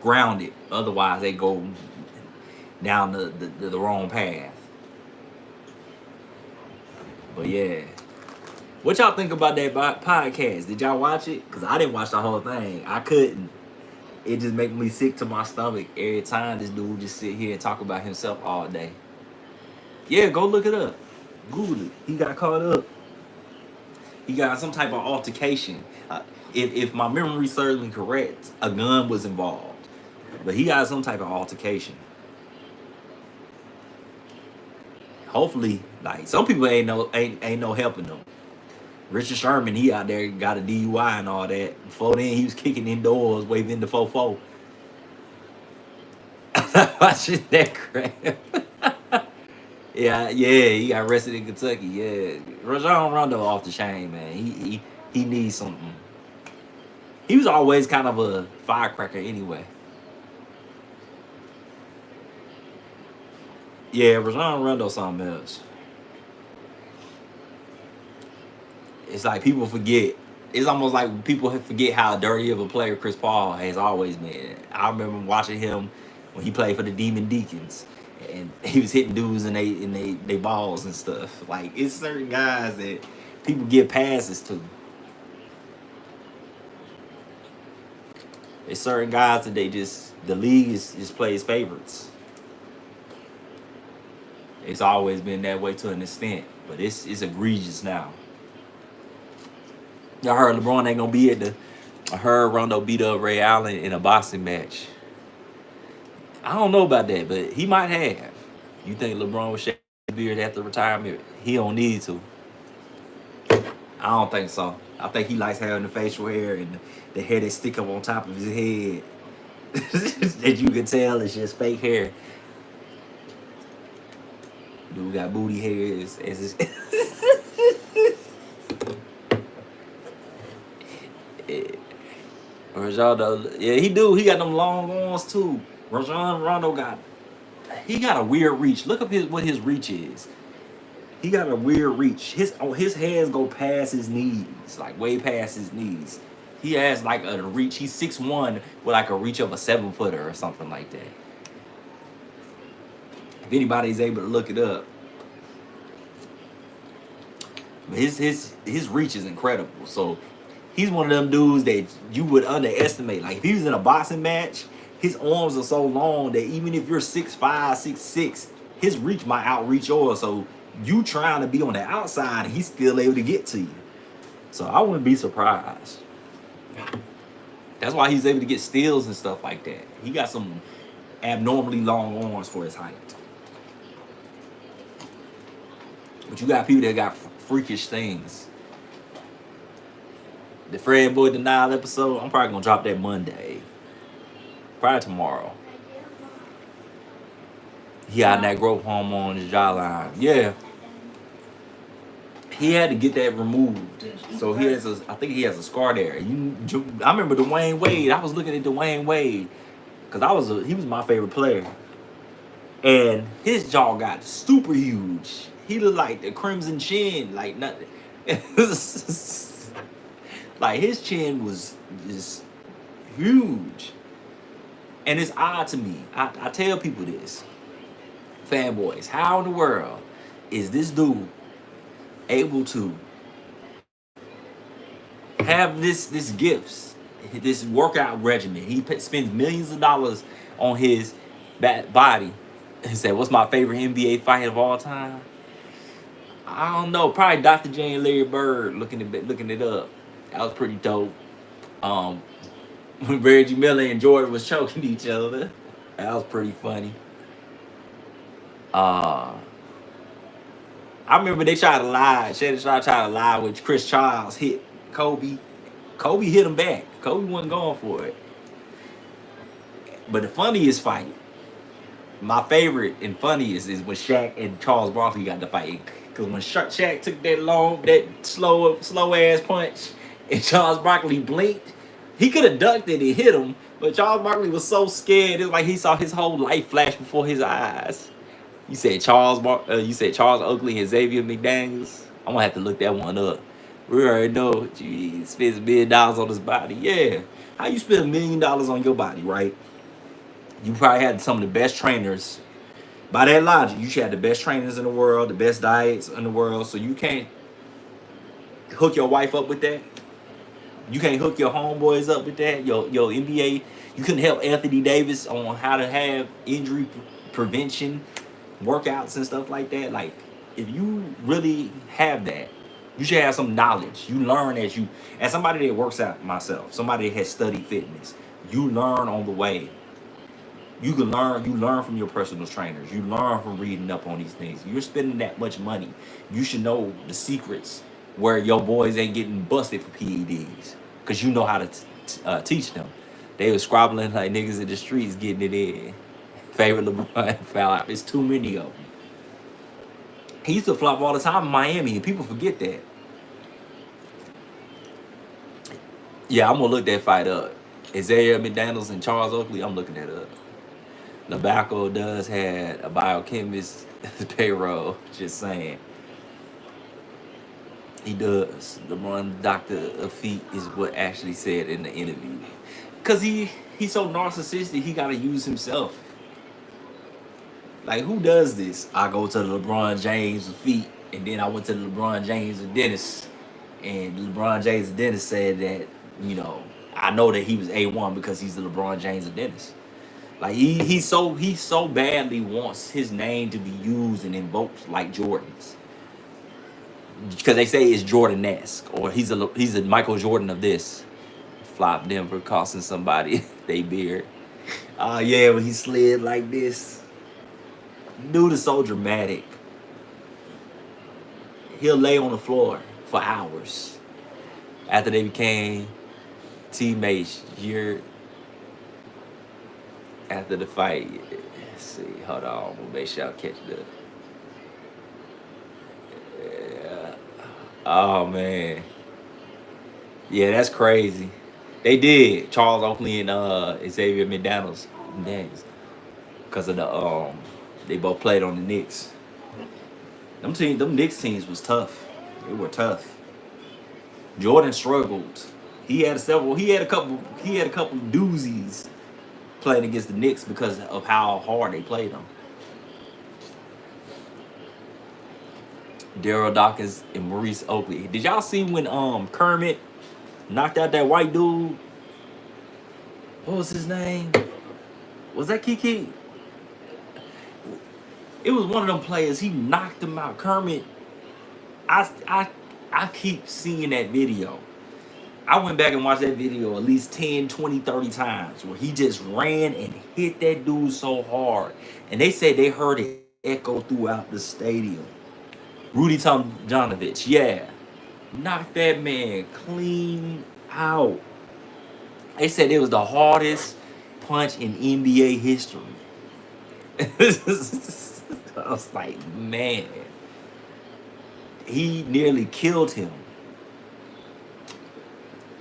grounded. Otherwise, they go down the wrong path. But yeah. What y'all think about that podcast? Did y'all watch it? Because I didn't watch the whole thing. I couldn't. It just make me sick to my stomach every time this dude just sit here and talk about himself all day. Yeah, go look it up. Google it. He got caught up. He got some type of altercation. If my memory serves me correct, a gun was involved. But he got some type of altercation. Hopefully, like, some people ain't no helping them. Richard Sherman, he out there got a DUI and all that. Before then, he was kicking indoors, waving the 4-4. Watching that crap. yeah, he got arrested in Kentucky. Yeah, Rajon Rondo off the chain, man. He needs something. He was always kind of a firecracker anyway. Yeah, Rajon Rondo something else. It's like people forget. It's almost like people forget how dirty of a player Chris Paul has always been. I remember watching him when he played for the Demon Deacons, and he was hitting dudes in they balls and stuff. Like, it's certain guys that people give passes to. It's certain guys that the league just plays favorites. It's always been that way to an extent, but it's egregious now. I heard LeBron ain't gonna be at I heard Rondo beat up Ray Allen in a boxing match. I don't know about that, but he might have. You think LeBron would shave his beard after retirement? He don't need to. I don't think so. I think he likes having the facial hair and the hair that stick up on top of his head. That you can tell it's just fake hair. Dude got booty hairs as his Rondo, yeah, he do. He got them long arms too. Rajon Rondo got a weird reach. Look up what his reach is. He got a weird reach. His hands go past his knees, like way past his knees. He has like a reach. He's 6'1" with like a reach of a 7-footer or something like that. If anybody's able to look it up, but his reach is incredible. So he's one of them dudes that you would underestimate. Like, if he was in a boxing match, his arms are so long that even if you're 6'5", 6'6", his reach might outreach yours. So you trying to be on the outside, and he's still able to get to you. So I wouldn't be surprised. That's why he's able to get steals and stuff like that. He got some abnormally long arms for his height. But you got people that got freakish things. The Fred Boy Denial episode, I'm probably gonna drop that Monday. Probably tomorrow. He had Huh? that growth hormone on his jawline. Yeah, he had to get that removed. Finish eating So he has first. a, I think he has a scar there. I remember Dwayne Wade. I was looking at Dwayne Wade because he was my favorite player, and his jaw got super huge. He looked like the Crimson Chin, like nothing. Like his chin was just huge, and it's odd to me. I tell people this, fanboys, how in the world is this dude able to have this gifts, this workout regimen? He spends millions of dollars on his body. He said, "What's my favorite NBA fight of all time?" I don't know. Probably Dr. J and Larry Bird. Looking it up. That was pretty dope. Um, when Reggie Miller and Jordan was choking each other, that was pretty funny. Uh, I remember they tried to lie. Shannon Sharp tried to lie with Chris Charles hit Kobe. Kobe hit him back. Kobe wasn't going for it. But the funniest fight, my favorite and funniest, is when Shaq and Charles Barkley got the fight. Because when Shaq took that slow ass punch, and Charles Barkley blinked, he could have ducked it and hit him. But Charles Barkley was so scared, it was like he saw his whole life flash before his eyes. You said Charles Oakley and Xavier McDaniels. I'm gonna have to look that one up. We already know. He spends $1 million on his body. Yeah, how you spend $1 million on your body, right? You probably had some of the best trainers. By that logic, you should have the best trainers in the world, the best diets in the world. So you can't hook your wife up with that. You can't hook your homeboys up with that. Your NBA, you couldn't help Anthony Davis on how to have injury prevention workouts and stuff like that. Like, if you really have that, you should have some knowledge. You learn as somebody that works out myself, somebody that has studied fitness. You learn on the way. You learn from your personal trainers. You learn from reading up on these things. You're spending that much money. You should know the secrets where your boys ain't getting busted for PEDs because you know how to teach them. They was squabbling like niggas in the streets getting it in. Favorite LeBron foul out. It's too many of them. He used to flop all the time in Miami, and people forget that. Yeah, I'm gonna look that fight up. Isaiah McDaniels and Charles Oakley. I'm looking that up. Tobacco does have a biochemist payroll. Just saying, he does. The one doctor of feet is what Ashley said in the interview. Cause he's so narcissistic. He gotta use himself. Like, who does this? I go to the LeBron James feet, and then I went to the LeBron James dentist, and LeBron James dentist said that, I know that he was A1 because he's the LeBron James dentist. Like, he so badly wants his name to be used and invoked like Jordan's, because they say it's Jordan-esque, or he's a Michael Jordan of this. Flop Denver costing somebody they beard. Yeah, when he slid like this, dude is so dramatic. He'll lay on the floor for hours after they became teammates. Year after the fight. Let's see, hold on, we'll make sure I catch the. Yeah. Oh man, yeah, that's crazy. They did Charles Oakley and Xavier McDaniels, because of they both played on the Knicks. Them Knicks teams was tough. They were tough. Jordan struggled. He had a couple doozies playing against the Knicks because of how hard they played them. Daryl Dawkins and Maurice Oakley. Did y'all see when Kermit knocked out that white dude? What was his name? Was that Kiki? It was one of them players. He knocked him out. Kermit. I I I keep seeing that video. I went back and watched that video at least 10, 20, 30 times where he just ran and hit that dude so hard. And they said they heard it echo throughout the stadium. Rudy Tomjanovich, yeah. Knocked that man clean. Ow. They said it was the hardest punch in NBA history. I was like, man, he nearly killed him.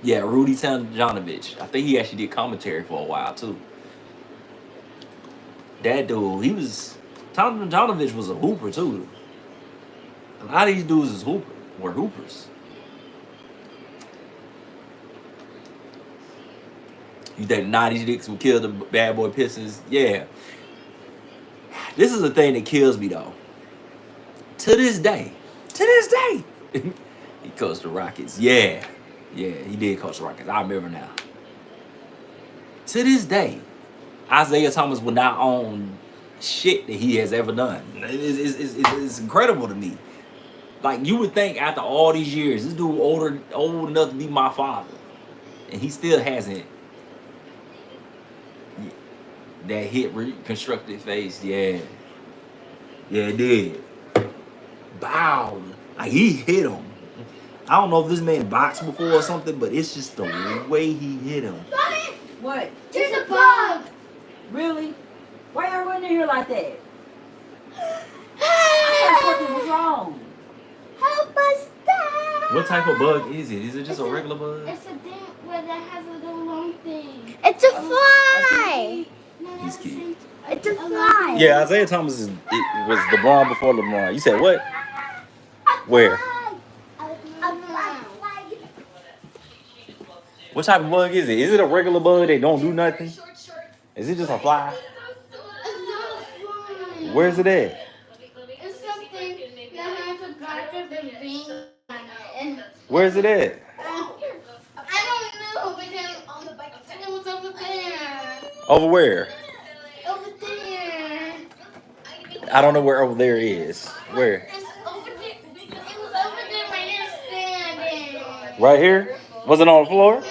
Yeah, Rudy Tomjanovich. I think he actually did commentary for a while too. That dude, he was Tomjanovich was a hooper too. A lot of these dudes is were hoopers. You think 90 Knicks would kill the bad boy Pistons? Yeah. This is the thing that kills me though. To this day. To this day. He coached the Rockets. Yeah. Yeah, he did coach the Rockets. I remember now. To this day, Isaiah Thomas will not own shit that he has ever done. It's incredible to me. Like you would think after all these years, this dude old enough to be my father, and he still hasn't that hit reconstructed face. Yeah, yeah, it did. Bow. Like he hit him. I don't know if this man boxed before or something, but it's just the way he hit him. What? There's a bug. Really? Why y'all running here like that? I thought something was wrong. Help us, Dad. What type of bug is it? Is it just a regular bug? It's a thing where that has a little long thing. It's a fly. He's cute. It's a fly. Yeah, Isaiah Thomas was LeBron before LeBron. You said what? Where? What type of bug is it? Is it a regular bug that don't do nothing? Is it just a fly? Where's it at? It's something that has a darker than being on it. Where's it at? I don't know, but then it was over there. Over where? Over there. I don't know where over there is. Where? It's over there. It was over there where you're standing. Right here? Was it on the floor? No, it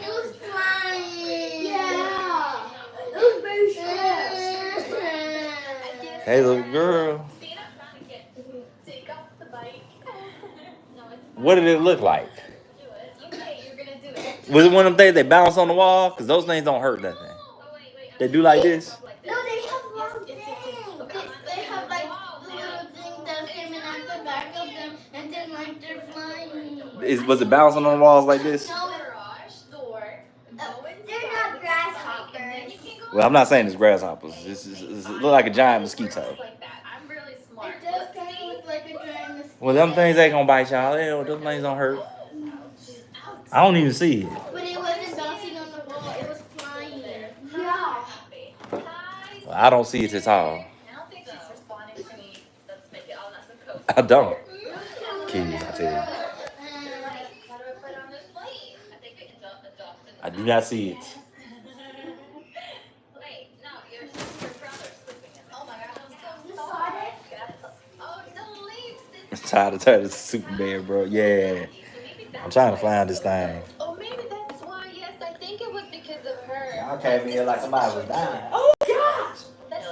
was flying. Yeah. It was very fast. Hey, little girl. What did it look like? Was it one of them things that bounce on the wall? Because those things don't hurt nothing. They do like this? No, they have long things. They have like little things that came in at the back of them, and then like they're flying. Was it bouncing on the walls like this? No, they're not grasshoppers. Well, I'm not saying it's grasshoppers. It look like a giant mosquito. It does kind of look like a giant mosquito. Well, them things ain't gonna bite y'all. Them things don't hurt. I don't even see it. But it wasn't bouncing on the wall. It was flying. Yeah. Well, I don't see it at all. I don't. Kids, I tell you. I do not see it. I'm tired of turning Superman, bro. Yeah. I'm trying to find this thing. Oh, maybe that's why. Yes, I think it was because of her. Y'all came in here like somebody was dying. Oh gosh!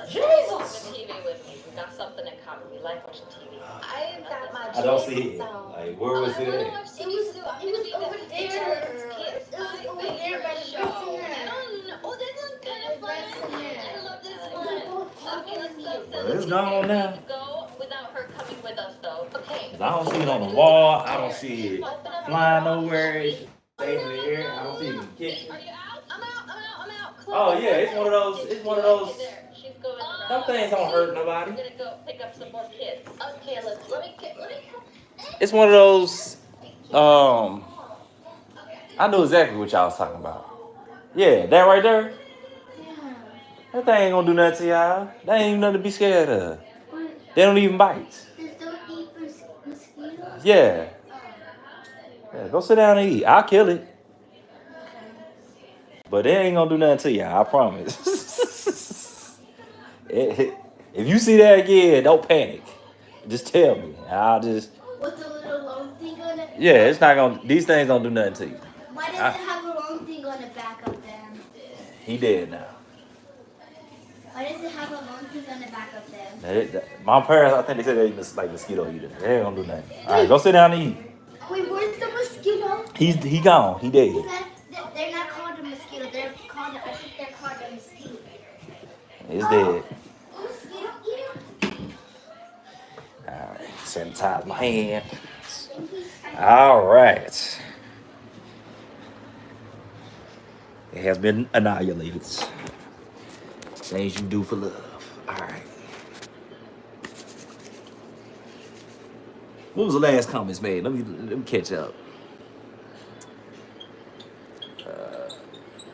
Jesus! TV with me. We got something in common. We like watching TV. I got my. I don't see it. Like, where was it at? It was over there. It was over there by the bassinet. Oh, this one's kind of fun. I love this one. Okay, let's go. Well, it's gone now. Go without her coming with us, though. Okay. 'Cause I don't see it on the wall. I don't see it flying nowhere. It's staying in the air. I don't see it in the kitchen. Are you out? I'm out. Oh yeah, it's one of those. It's one of those. She's going. Some things don't hurt I'm nobody. gonna go pick up some more kids. Okay, let me. It's one of those. I knew exactly what y'all was talking about. Yeah, that right there. Yeah. That thing ain't gonna do nothing to y'all. That ain't even nothing to be scared of. They don't even bite. They don't eat mosquitoes? Yeah. Yeah, go sit down and eat. I'll kill it. But it ain't gonna do nothing to y'all, I promise. If you see that again, don't panic. Just tell me. I'll just. With the little long thing on it? Yeah, it's not gonna. These things don't do nothing to you. Why does it have a long thing on the back of them? He dead now. Why does it have a long thing on the back of them? My parents, I think they said they like mosquito eaters. They ain't gonna do nothing. All right, go sit down and eat. Wait, where's the mosquito? mosquito? He gone. He dead. They're not called a mosquito. They're called. I think they're called a mosquito. He's dead. Mosquito. All right. Sanitize my hand. All right. It has been annihilated. Things you do for love. All right. What was the last comments made? Let me catch up.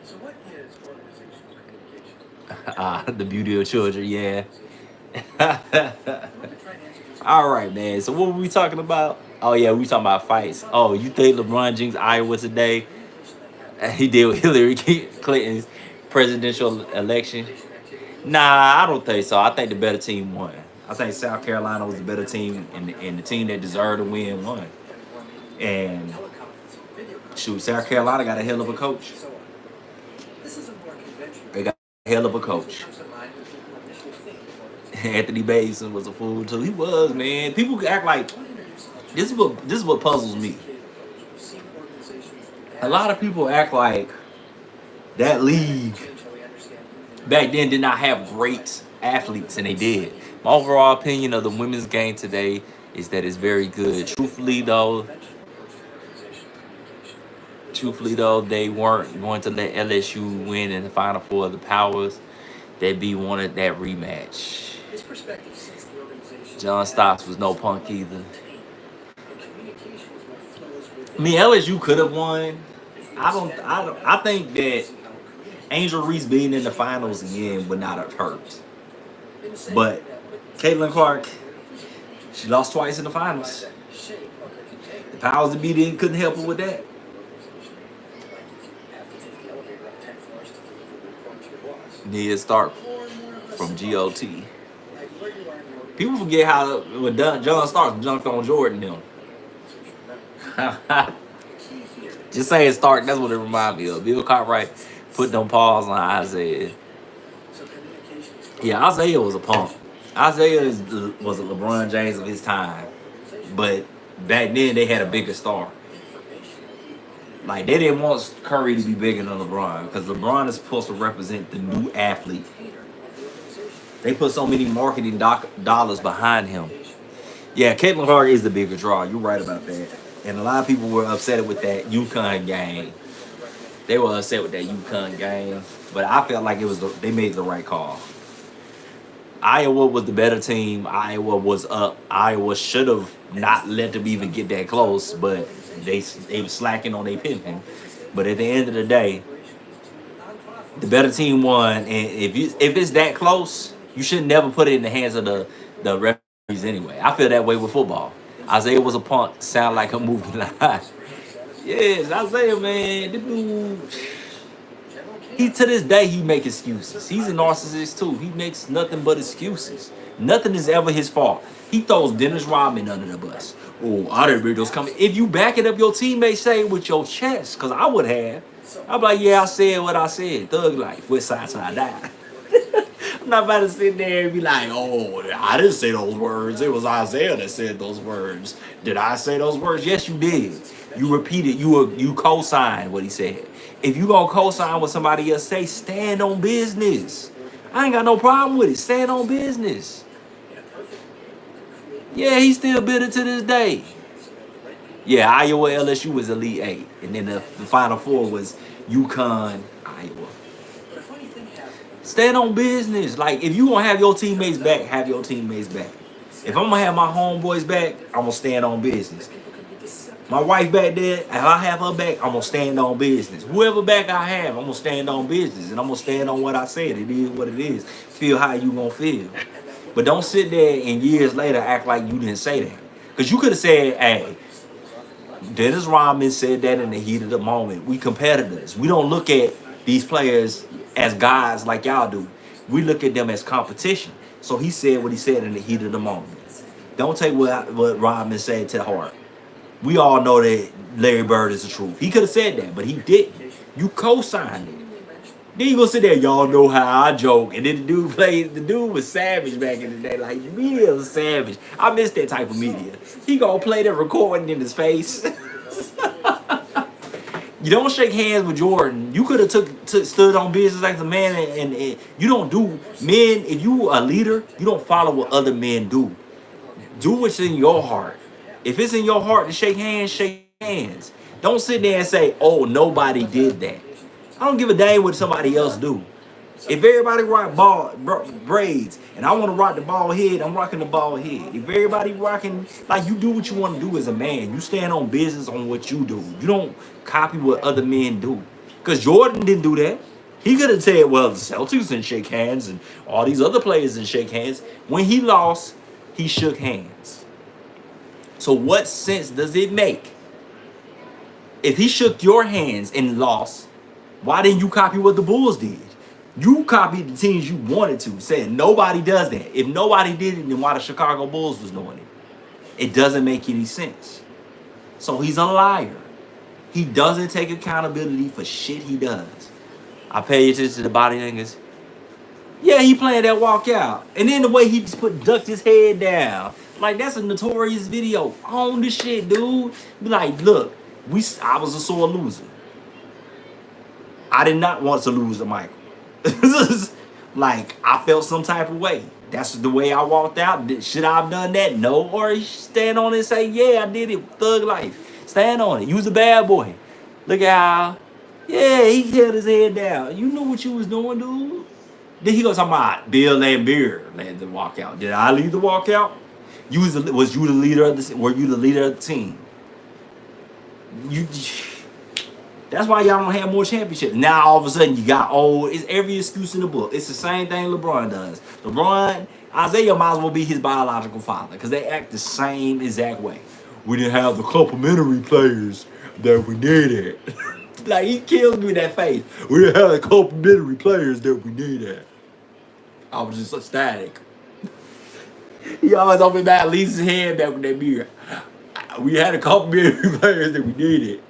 So what is organizational communication? The beauty of children, yeah. Let me try and answer this. All right, man. So what were we talking about? Oh yeah, we talking about fights. Oh, you think LeBron jinxed Iowa today? He did with Hillary Clinton's presidential election. Nah, I don't think so. I think the better team won. I think South Carolina was the better team, and the team that deserved to win won. And shoot, South Carolina got a hell of a coach. This is a more conventional. They got a hell of a coach. Comes to mind when people initially think of organizational. Anthony Basin was a fool too. He was, man. People act like this is what puzzles me. A lot of people act like that league back then did not have great athletes, and they did. My overall opinion of the women's game today is that it's very good. Truthfully though, they weren't going to let LSU win in the Final Four of the Powers. They'd be wanted that rematch. His perspective since the organization. John Stocks was no punk either. And communication is what flows with I mean, LSU could have won. I think that Angel Reese being in the finals again would not have hurt. But Caitlin Clark, she lost twice in the finals. The powers that be didn't couldn't help her with that. Nia Stark from GOT. People forget how when John Stark jumped on Jordan them. Just saying Stark, that's what it reminded me of. Bill Cartwright put them paws on Isaiah. Yeah, Isaiah was a punk. Isaiah was a LeBron James of his time. But back then they had a bigger star. Like they didn't want Curry to be bigger than LeBron because LeBron is supposed to represent the new athlete. They put so many marketing dollars behind him. Yeah, Caitlin Clark is the bigger draw. You're right about that. And a lot of people were upset with that UConn game. They were upset with that UConn game, but I felt like they made the right call. Iowa was the better team. Iowa was up. Iowa should have not let them even get that close, but they were slacking on their pimping. But at the end of the day, the better team won. And if it's that close, you should never put it in the hands of the referees anyway. I feel that way with football. Isaiah was a punk. Sound like a movie line. Yes, Isaiah, man. This dude, he to this day he make excuses. He's a narcissist too. He makes nothing but excuses. Nothing is ever his fault. He throws Dennis Rodman under the bus. Oh, I didn't read those coming. If you back it up, your teammates say it with your chest, because I would have. I'd be like, yeah, I said what I said. Thug life, west side till I die. I'm not about to sit there and be like, oh, I didn't say those words. It was Isaiah that said those words. Did I say those words? Yes, you did. You repeated. You co-signed what he said. If you gonna co-sign what somebody else say, stand on business. I ain't got no problem with it. Stand on business. Yeah, he's still bitter to this day. Yeah, Iowa LSU was Elite Eight, and then the Final Four was UConn, Iowa. Stand on business. Like, if you gonna have your teammates back, have your teammates back. If I'm gonna have my homeboys back, I'm gonna stand on business. My wife back there, if I have her back, I'm gonna stand on business. Whoever back I have, I'm gonna stand on business, and I'm gonna stand on what I said. It is what it is. Feel how you gonna feel. But don't sit there and years later act like you didn't say that. Because you could have said, hey, Dennis Rodman said that in the heat of the moment. We competitors. We don't look at these players as guys like y'all do. We look at them as competition. So he said what he said in the heat of the moment. Don't take what Rodman said to heart. We all know that Larry Bird is the truth. He could have said that, but he didn't. You co-signed it. Then you gonna sit there, y'all know how I joke. And then the dude was savage back in the day. Like, media was savage. I miss that type of media. He gonna play the recording in his face. You don't shake hands with Jordan. You could have stood on business as a man, and you don't do men. If you a leader, you don't follow what other men do. Do what's in your heart. If it's in your heart to shake hands, shake hands. Don't sit there and say, "Oh, nobody did that." I don't give a damn what somebody else do. If everybody rock braids and I want to rock the bald head, I'm rocking the bald head. If everybody rocking, like, you do what you want to do as a man. You stand on business on what you do. You don't copy what other men do. Because Jordan didn't do that. He could have said, well, the Celtics didn't shake hands and all these other players didn't shake hands. When he lost, he shook hands. So what sense does it make? If he shook your hands and lost, why didn't you copy what the Bulls did? You copied the teams you wanted to, saying nobody does that. If nobody did it, then why the Chicago Bulls was doing it? It doesn't make any sense. So he's a liar. He doesn't take accountability for shit he does. I pay attention to the body niggas. Yeah, he playing that walkout. And then the way he just ducked his head down. Like, that's a notorious video. Own the shit, dude. Be like, look, I was a sore loser. I did not want to lose to Michael. Like, I felt some type of way. That's the way I walked out. Should I have done that? No. Or stand on it and say, yeah, I did it. Thug life. Stand on it. You was a bad boy. Look at how, yeah, he held his head down. You knew what you was doing, dude. Then he goes talking about Bill Laimbeer led the walkout. Did I lead the walkout? Was you the leader of the? Were you the leader of the team? That's why y'all don't have more championships. Now all of a sudden you got old. It's every excuse in the book. It's the same thing LeBron does. Isaiah might as well be his biological father because they act the same exact way. We didn't have the complementary players that we needed. Like, he kills me with that face. We didn't have the complementary players that we needed. I was just ecstatic. He always opened back Lisa's head back with that beer. We had a complementary players that we needed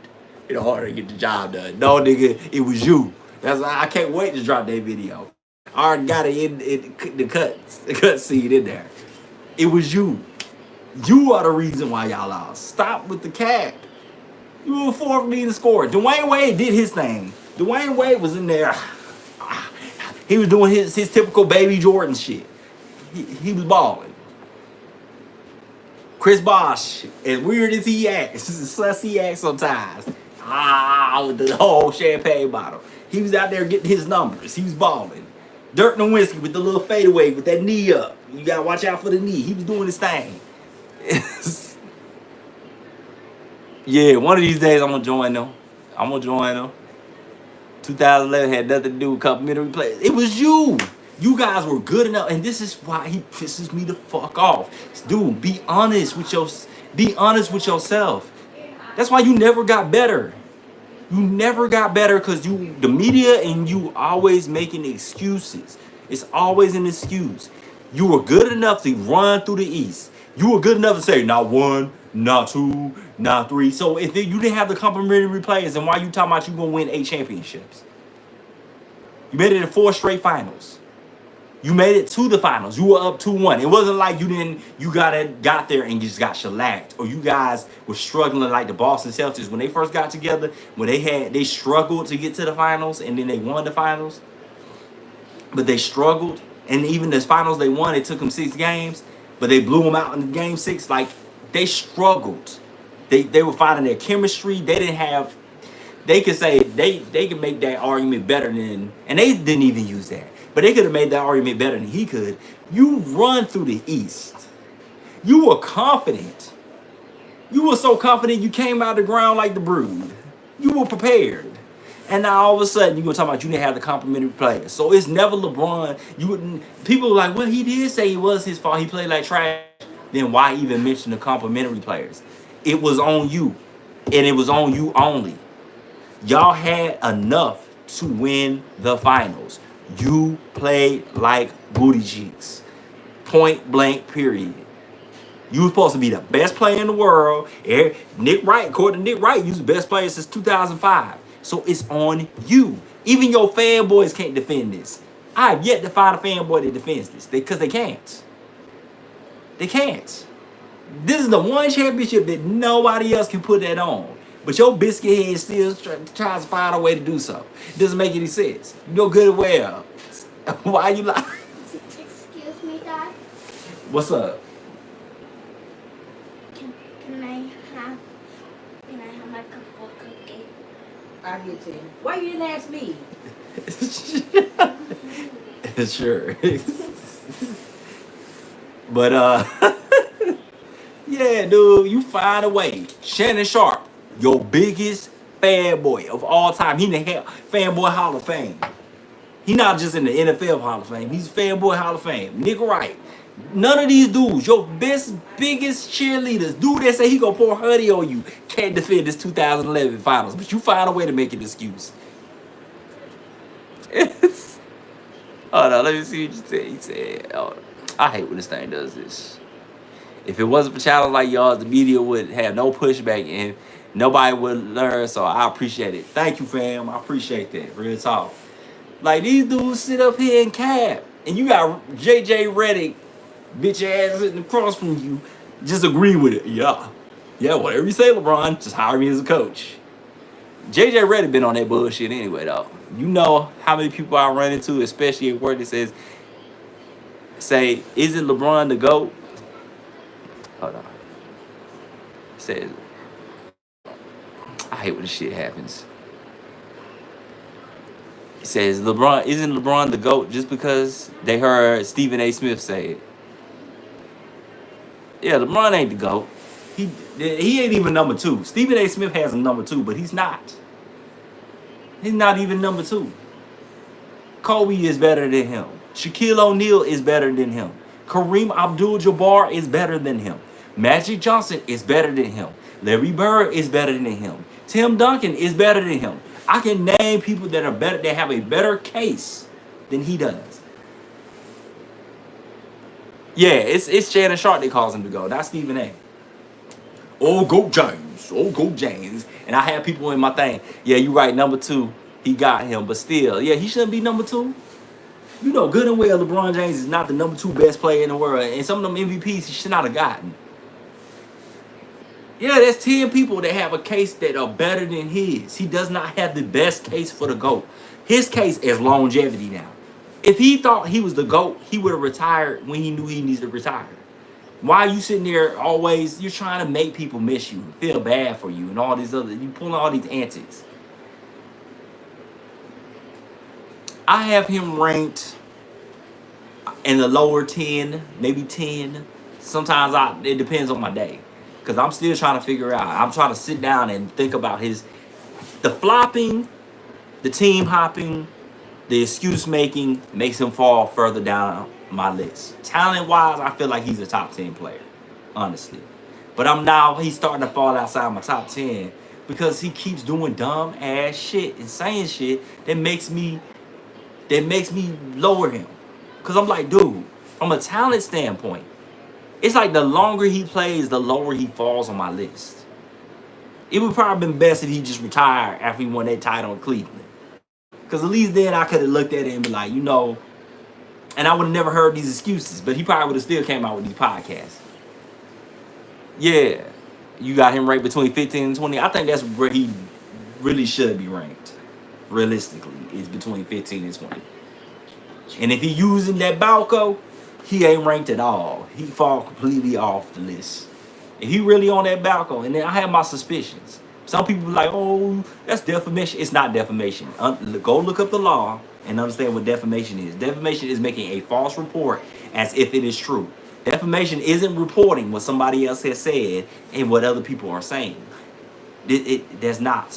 in order to get the job done. No, nigga, it was you. That's why I can't wait to drop that video. I already got it in the cut scene in there. It was you. You are the reason why y'all lost. Stop with the cap. You were fourth leading scorer. Dwayne Wade did his thing. Dwayne Wade was in there. He was doing his typical baby Jordan shit. He was balling. Chris Bosh, as weird as he acts, sus he acts sometimes. With the whole champagne bottle. He was out there getting his numbers. He was balling. Dirk Nowitzki with the little fadeaway with that knee up. You gotta watch out for the knee. He was doing his thing. Yeah, one of these days I'm gonna join them. 2011 had nothing to do with complimentary players. It was you. You guys were good enough, and this is why he pisses me the fuck off. Dude, be honest with yourself. That's why you never got better. You never got better because the media and you always making excuses. It's always an excuse. You were good enough to run through the East. You were good enough to say not one, not two, not three. So if you didn't have the complimentary players, then why you talking about you gonna win 8 championships? You made it in 4 straight finals. You made it to the finals. You were up 2-1. It wasn't like you got there and just got shellacked, or you guys were struggling like the Boston Celtics when they first got together, when they struggled to get to the finals and then they won the finals. But they struggled, and even the finals they won, it took them 6 games, but they blew them out in game 6. Like, they struggled. They were finding their chemistry. They could say they could make that argument better than, and they didn't even use that. But they could have made that argument better than he could. You run through the East. You were confident. You were so confident you came out of the ground like the Brood. You were prepared. And now all of a sudden you're gonna talk about you didn't have the complimentary players. So it's never LeBron. People are like, well, he did say it was his fault. He played like trash. Then why even mention the complimentary players? It was on you. And it was on you only. Y'all had enough to win the finals. You played like booty cheeks. Point blank, period. You were supposed to be the best player in the world. Nick Wright, according to Nick Wright, you was the best player since 2005. So it's on you. Even your fanboys can't defend this. I have yet to find a fanboy that defends this. Because they can't. They can't. This is the one championship that nobody else can put that on. But your biscuit head still tries to find a way to do so. It doesn't make any sense. You know good and well. Why you like? Excuse me, Dad. What's up? Can, can I have can I have my cup of cookie? I'll get to you. Why you didn't ask me? Sure. But yeah, dude, you find a way. Shannon Sharp, your biggest fanboy of all time. He in the fanboy Hall of Fame. He not just in the NFL Hall of Fame. He's fanboy Hall of Fame. Nick Wright. None of these dudes, your biggest cheerleaders, dude that say he gonna pour honey on you, can't defend this 2011 finals. But you find a way to make an excuse. Hold on, let me see what you said. He said, oh, I hate when this thing does this. If it wasn't for channels like y'all, the media would have no pushback and nobody would learn. So I appreciate it. Thank you, fam. I appreciate that. Real talk. Like these dudes sit up here and cap, and you got JJ Redick, bitch ass sitting across from you, just agree with it. Yeah, whatever you say, LeBron, just hire me as a coach. JJ Redick been on that bullshit anyway, though. You know how many people I run into, especially at work, that say, isn't LeBron the GOAT? Hold on. Says, I hate when this shit happens. It says, isn't LeBron the GOAT just because they heard Stephen A. Smith say it? Yeah, LeBron ain't the GOAT. He ain't even number 2. Stephen A. Smith has a number 2, but he's not. He's not even number 2. Kobe is better than him. Shaquille O'Neal is better than him. Kareem Abdul-Jabbar is better than him. Magic Johnson is better than him. Larry Bird is better than him. Tim Duncan is better than him. I can name people that are better, that have a better case than he does. Yeah, it's Shannon Sharp that calls him to go, not Stephen A. Oh, go James. Oh, go James. And I have people in my thing. Yeah, you right. Number 2, he got him, but still, yeah, he shouldn't be number 2. You know good and well LeBron James is not the number 2 best player in the world, and some of them MVPs he should not have gotten. Yeah, there's 10 people that have a case that are better than his. He does not have the best case for the GOAT. His case is longevity now. If he thought he was the GOAT, he would have retired when he knew he needed to retire. Why are you sitting there always, you're trying to make people miss you, feel bad for you, and all these other, you pulling all these antics. I have him ranked in the lower 10, maybe 10. Sometimes it depends on my day. Because I'm still trying to figure out, I'm trying to sit down and think about the flopping, the team hopping, the excuse making makes him fall further down my list. Talent wise, I feel like he's a top 10 player, honestly. But he's starting to fall outside my top 10 because he keeps doing dumb ass shit and saying shit that makes me lower him. Because I'm like, dude, from a talent standpoint, it's like the longer he plays, the lower he falls on my list. It would probably been best if he just retired after he won that title in Cleveland. Because at least then I could have looked at it and be like, you know, and I would have never heard these excuses, but he probably would have still came out with these podcasts. Yeah, you got him right between 15 and 20. I think that's where he really should be ranked. Realistically, is between 15 and 20. And if he using that Balco, he ain't ranked at all. He fall completely off the list. If he really on that Balco, and then I have my suspicions. Some people be like, oh, that's defamation. It's not defamation. Go look up the law and understand what defamation is. Defamation is making a false report as if it is true. Defamation isn't reporting what somebody else has said and what other people are saying. There's not.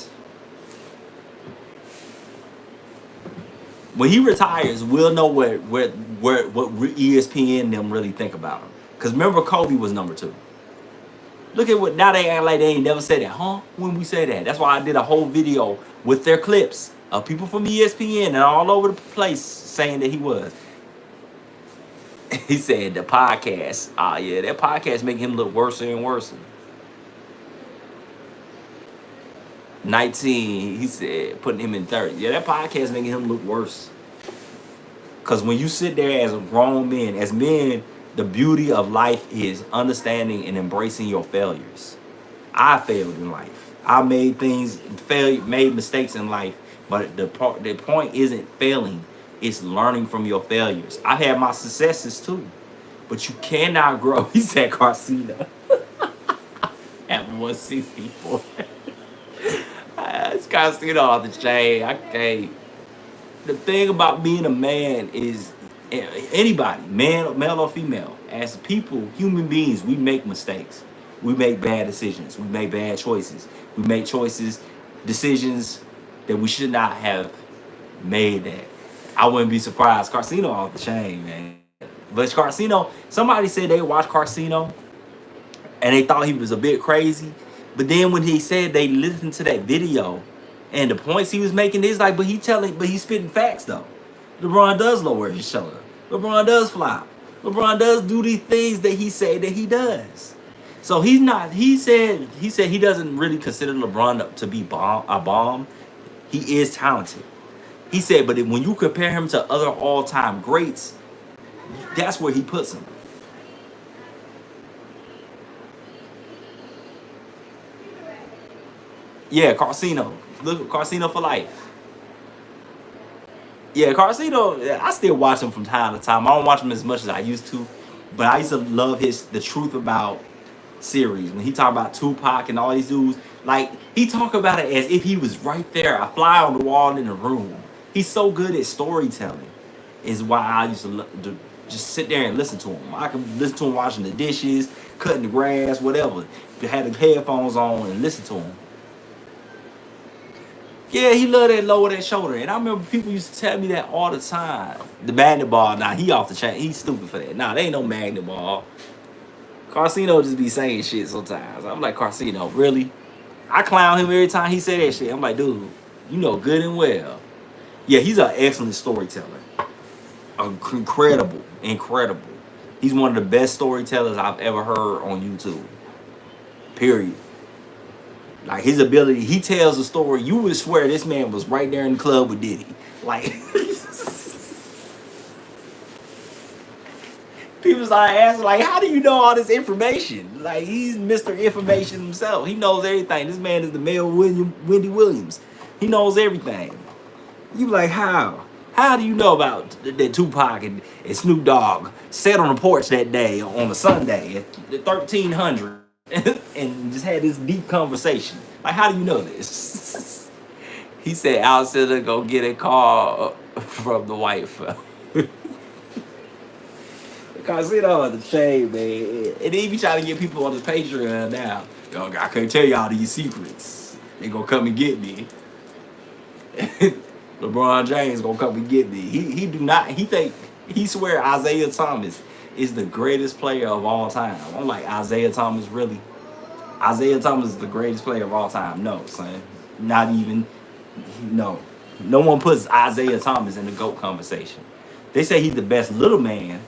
When he retires, we'll know what ESPN and them really think about him. Because remember, Kobe was number 2. Look at what, now they act like they ain't never said that. Huh? When we say that? That's why I did a whole video with their clips of people from ESPN and all over the place saying that he was. He said the podcast. Ah, yeah, that podcast making him look worse and worse. 19, he said, putting him in 30. Yeah, that podcast making him look worse. Because when you sit there as a grown man, as men, the beauty of life is understanding and embracing your failures. I failed in life. I made made mistakes in life, but the point isn't failing; it's learning from your failures. I had my successes too, but you cannot grow. He said, Carcino at 164. It's Carcino off the chain. I can't. The thing about being a man is anybody, male or female, as people, human beings, we make mistakes. We make bad decisions. We make bad choices. We make decisions that we should not have made that. I wouldn't be surprised. Carcino off the chain, man. But Carcino, somebody said they watched Carcino and they thought he was a bit crazy. But then when he said they listened to that video and the points he was making, it's like, but he's spitting facts though. LeBron does lower his shoulder. LeBron does flop. LeBron does do these things that he said that he does. So he's not. He said he doesn't really consider LeBron to be a bomb. He is talented. He said, but when you compare him to other all-time greats, that's where he puts him. Yeah, Carcino. Look, Carcino for life. Yeah, Carcino. I still watch him from time to time. I don't watch him as much as I used to, but I used to love the truth about series when he talk about Tupac and all these dudes. Like he talk about it as if he was right there, a fly on the wall in the room. He's so good at storytelling. Is why I used to just sit there and listen to him. I could listen to him washing the dishes, cutting the grass, whatever. Had the headphones on and listen to him. Yeah, he loved that lower that shoulder. And I remember people used to tell me that all the time. The magnet ball, nah, he off the chain. He's stupid for that. Nah, there ain't no magnet ball. Carcino just be saying shit sometimes. I'm like, Carcino, really? I clown him every time he say that shit. I'm like, dude, you know good and well. Yeah, he's an excellent storyteller. Incredible. He's one of the best storytellers I've ever heard on YouTube. Period. Like his ability, he tells a story. You would swear this man was right there in the club with Diddy. Like people start asking, like, how do you know all this information? Like he's Mr. Information himself. He knows everything. This man is the male Wendy Williams. He knows everything. You be like, how? How do you know about that Tupac and Snoop Dogg sat on the porch that day on a Sunday at 1300 and just had this deep conversation? Like, how do you know this? He said, Al Center go get a call from the wife. Casino on the shade, man. And he be trying to get people on his Patreon now. Yo, I can't tell y'all these secrets. They gonna come and get me. LeBron James gonna come and get me. He swear Isaiah Thomas is the greatest player of all time. I'm like, Isaiah Thomas, really? Isaiah Thomas is the greatest player of all time. No, son. Not even. No. No one puts Isaiah Thomas in the GOAT conversation. They say he's the best little man,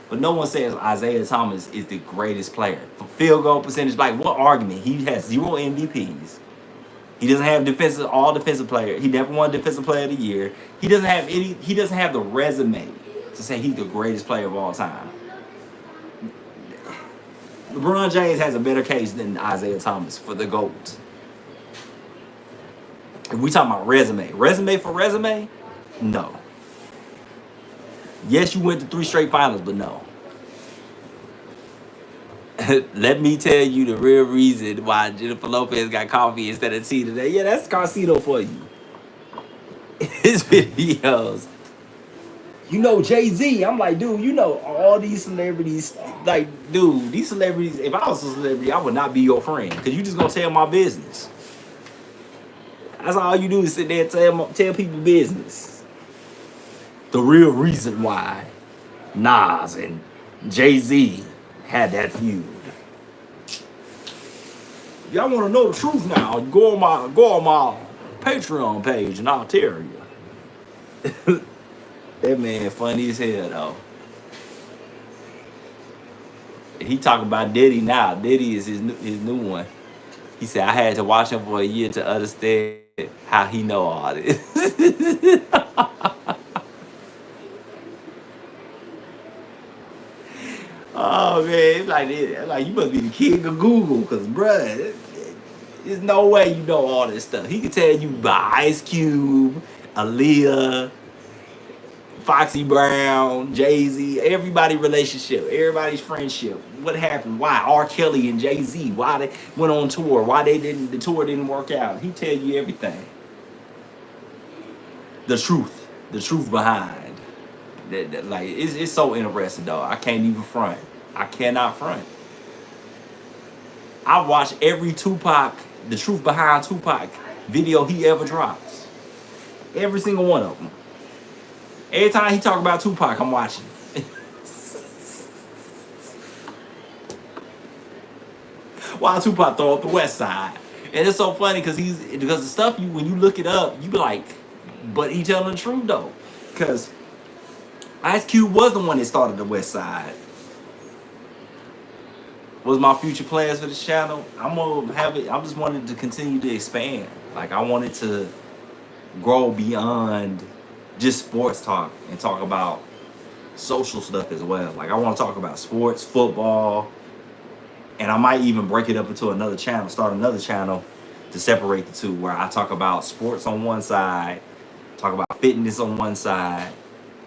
but no one says Isaiah Thomas is the greatest player. For field goal percentage, like what argument? He has 0 MVPs. He doesn't have all defensive player. He never won defensive player of the year. He doesn't have the resume to say he's the greatest player of all time. LeBron James has a better case than Isaiah Thomas for the GOAT. If we talking about resume for resume, no. Yes, you went to 3 straight finals, but no. Let me tell you the real reason why Jennifer Lopez got coffee instead of tea today. Yeah, that's Carcino for you. His videos. You know Jay-Z. I'm like, dude, you know all these celebrities. Like, dude, these celebrities, if I was a celebrity, I would not be your friend. Because you just going to tell my business. That's all you do is sit there and tell people business. The real reason why Nas and Jay-Z had that feud. If y'all want to know the truth now, go on my Patreon page and I'll tell you. That man funny as hell though. He talking about Diddy now. Diddy is his new one. He said I had to watch him for a year to understand how he know all this. Oh man, it's like you must be the king of Google, cause bruh, There's no way you know all this stuff. He could tell you about Ice Cube, Aaliyah, Foxy Brown, Jay-Z, everybody relationship, everybody's friendship. What happened? Why R. Kelly and Jay-Z? Why they went on tour? Why the tour didn't work out? He tell you everything. The truth behind that like it's so interesting, though. I can't even front. I cannot front. I watched every Tupac, the truth behind Tupac video he ever drops. Every single one of them. Every time he talk about Tupac, I'm watching. Why Tupac throw up the West Side? And it's so funny because the stuff when you look it up, you be like, but he telling the truth though, because Ice Cube was the one that started the West Side. Was my future plans for this channel? I'm gonna have it. I just wanted to continue to expand. Like I wanted to grow beyond just sports talk and talk about social stuff as well. Like I want to talk about sports, football, and I might even break it up into another channel, start another channel to separate the two, where I talk about sports on one side, talk about fitness on one side,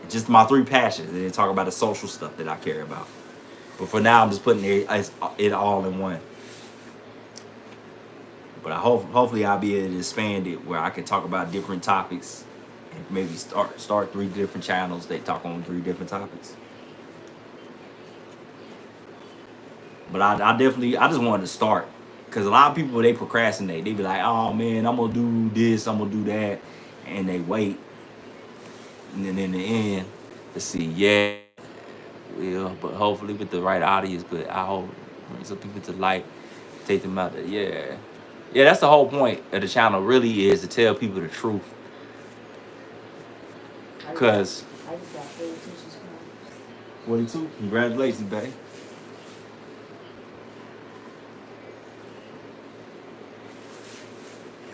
just my three passions, and then talk about the social stuff that I care about. But for now, I'm just putting it all in one. But hopefully I'll be able to expand it where I can talk about different topics and maybe start 3 different channels that talk on 3 different topics. But I just wanted to start, because a lot of people, they procrastinate. They be like, oh man, I'm gonna do this, I'm gonna do that, and they wait. And then in the end, let's see, yeah, well, but hopefully with the right audience. But I hope bring some people to light, take them out there. Yeah, that's the whole point of the channel. Really is to tell people the truth. Cause I just got 42 subscribers. 42, congratulations, babe.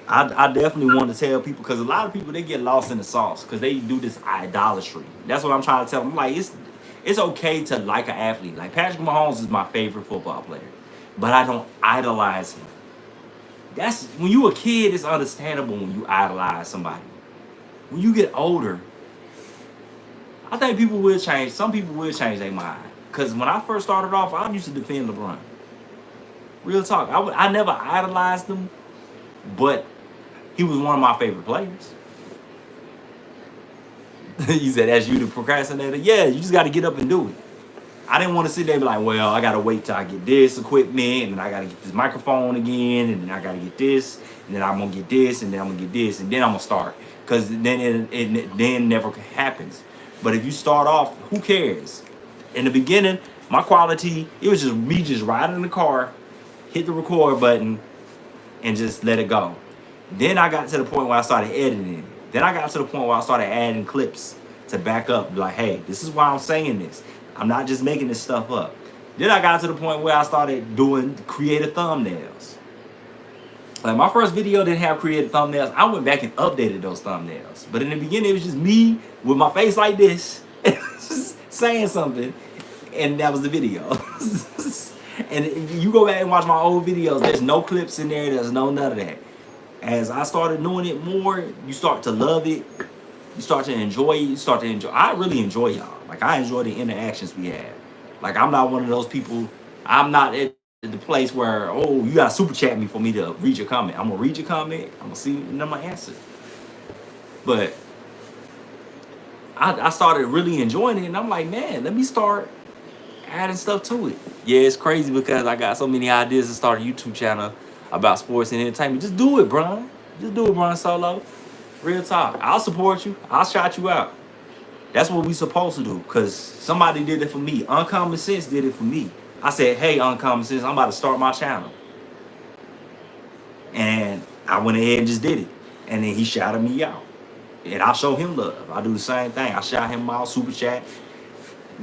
I definitely want to tell people, because a lot of people, they get lost in the sauce because they do this idolatry. That's what I'm trying to tell them. I'm like, it's okay to like an athlete. Like Patrick Mahomes is my favorite football player, but I don't idolize him. That's when you a kid, it's understandable when you idolize somebody. When you get older, I think people will change. Some people will change their mind. Because when I first started off, I used to defend LeBron. Real talk. I never idolized him, but he was one of my favorite players. You said, that's you the procrastinator? Yeah, you just got to get up and do it. I didn't want to sit there and be like, well, I got to wait till I get this equipment, and I got to get this microphone again, and then I got to get this, and then I'm going to get this, and then I'm going to get this, and then I'm going to start. Because then it then never happens. But if you start off, who cares? In the beginning, my quality, it was just me just riding in the car, hit the record button, and just let it go. Then I got to the point where I started editing. Then I got to the point where I started adding clips to back up. Like, hey, this is why I'm saying this. I'm not just making this stuff up. Then I got to the point where I started doing creative thumbnails. Like my first video didn't have creative thumbnails. I went back and updated those thumbnails. But in the beginning, it was just me with my face like this, saying something, and that was the video. And you go back and watch my old videos, there's no clips in there, there's none of that. As I started doing it more, you start to love it. You start to enjoy it. I really enjoy y'all. Like, I enjoy the interactions we have. Like, I'm not one of those people. I'm not at the place where, oh, you got to super chat me for me to read your comment. I'm going to read your comment. I'm going to see, and I'm going to answer. But I started really enjoying it. And I'm like, man, let me start adding stuff to it. Yeah, it's crazy because I got so many ideas to start a YouTube channel about sports and entertainment. Just do it, bro. Just do it, bro, Solo. Real talk. I'll support you. I'll shout you out. That's what we supposed to do, because somebody did it for me. Uncommon Sense did it for me. I said, hey, Uncommon Sense, I'm about to start my channel. And I went ahead and just did it. And then he shouted me out. And I show him love. I do the same thing. I shout him out, super chat,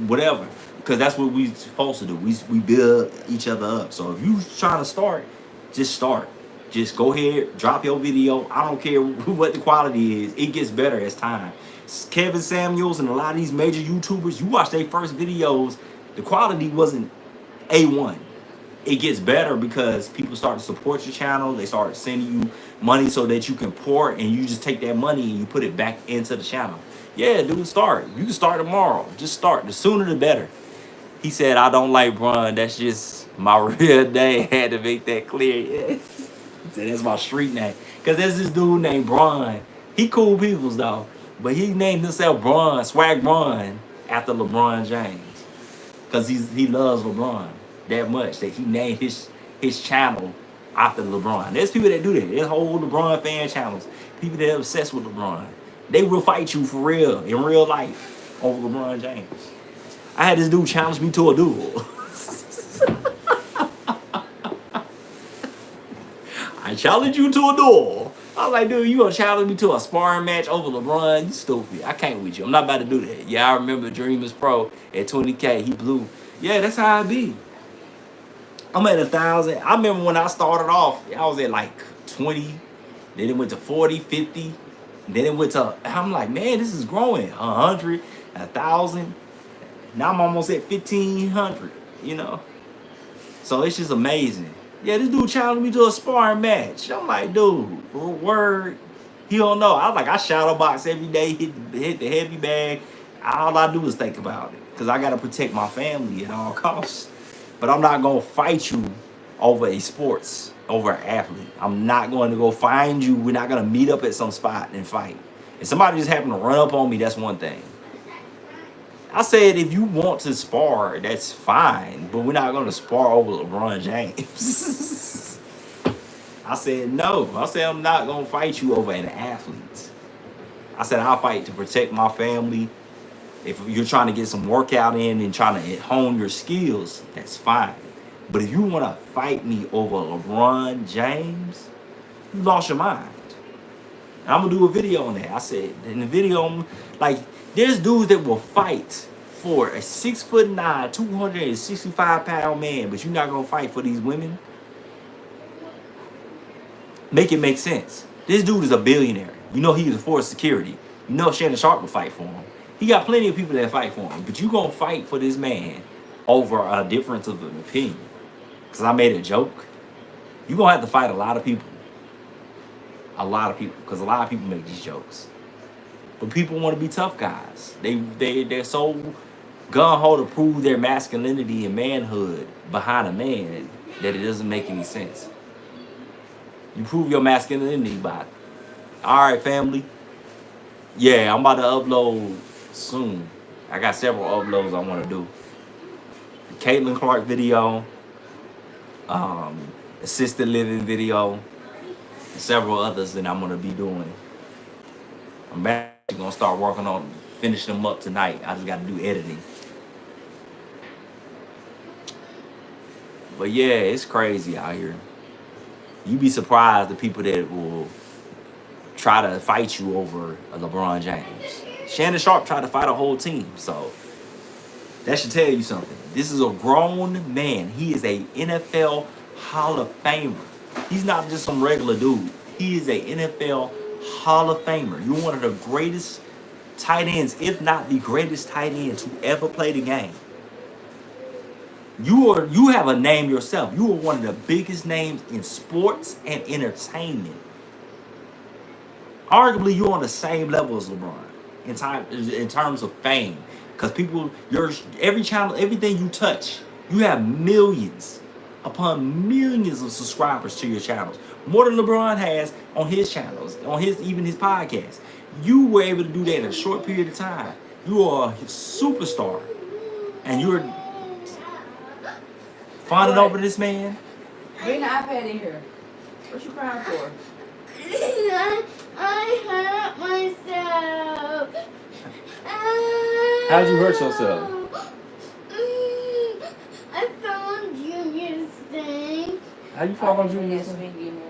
whatever. Because that's what we supposed to do. We build each other up. So if you trying to start, just start. Just go ahead, drop your video. I don't care what the quality is. It gets better as time. Kevin Samuels and a lot of these major YouTubers, you watch their first videos, the quality wasn't A1. it gets better because people start to support your channel. They start sending you money so that you can pour, and you just take that money and you put it back into the channel. Yeah, dude, start. You can start tomorrow. Just start. The sooner the better. He said, I don't like Bron. That's just my real name. Had to make that clear. Yeah. He said, that's my street name. Because there's this dude named Bron. He cool peoples, though. But he named himself Bron, Swag Bron, after LeBron James. Because he loves LeBron that much that he named his channel after LeBron. There's people that do that. There's whole LeBron fan channels. People that are obsessed with LeBron. They will fight you for real, in real life, over LeBron James. I had this dude challenge me to a duel. I challenge you to a duel. I was like, dude, you gonna challenge me to a sparring match over LeBron? You stupid. I can't with you. I'm not about to do that. Yeah, I remember Dreamers Pro at 20K. He blew. Yeah, that's how I be. I'm at 1,000. I remember when I started off, I was at like 20. Then it went to 40, 50. Then it went to, I'm like, man, this is growing. 100, 1,000. Now I'm almost at 1,500, you know? So it's just amazing. Yeah, this dude challenged me to a sparring match. I'm like, dude, word. He don't know. I was like, I shadow box every day, hit the heavy bag. All I do is think about it. Because I got to protect my family at all costs. But I'm not going to fight you over a sports, over an athlete. I'm not going to go find you. We're not going to meet up at some spot and fight. If somebody just happened to run up on me, that's one thing. I said, if you want to spar, that's fine, but we're not going to spar over LeBron James. I said, no. I said, I'm not going to fight you over an athlete. I said, I'll fight to protect my family. If you're trying to get some workout in and trying to hone your skills, that's fine. But if you want to fight me over LeBron James, you lost your mind. And I'm going to do a video on that. I said, in the video, like, there's dudes that will fight for a 6'9", 265-pound man, but you're not gonna fight for these women. Make it make sense. This dude is a billionaire. You know he is a force security. You know Shannon Sharp will fight for him. He got plenty of people that fight for him, but you gonna fight for this man over a difference of an opinion. Cause I made a joke. You gonna have to fight a lot of people. A lot of people, because a lot of people make these jokes. But people want to be tough guys. They're so gung-ho to prove their masculinity and manhood behind a man that it doesn't make any sense. You prove your masculinity by, all right, family. Yeah, I'm about to upload soon. I got several uploads I want to do. The Caitlin Clark video, assisted living video, and several others that I'm gonna be doing. I'm actually gonna start working on finishing them up tonight. I just got to do editing. But yeah, it's crazy out here. You'd be surprised the people that will try to fight you over LeBron James. Shannon Sharp tried to fight a whole team, so that should tell you something. This is a grown man. He is a NFL Hall of Famer. He's not just some regular dude. He is a NFL Hall of Famer. You're one of the greatest tight ends, if not the greatest tight end to ever play the game. You have a name yourself. You are one of the biggest names in sports and entertainment. Arguably, you're on the same level as LeBron in terms of fame. Because people, every channel, everything you touch, you have millions upon millions of subscribers to your channels. More than LeBron has on his channels, on even his podcast. You were able to do that in a short period of time. You are a superstar. And you're fawning over this man. Bring the iPad in here. What you crying for? I hurt myself. How'd you hurt yourself? I fell on Junior's thing. How you fall on Junior's thing?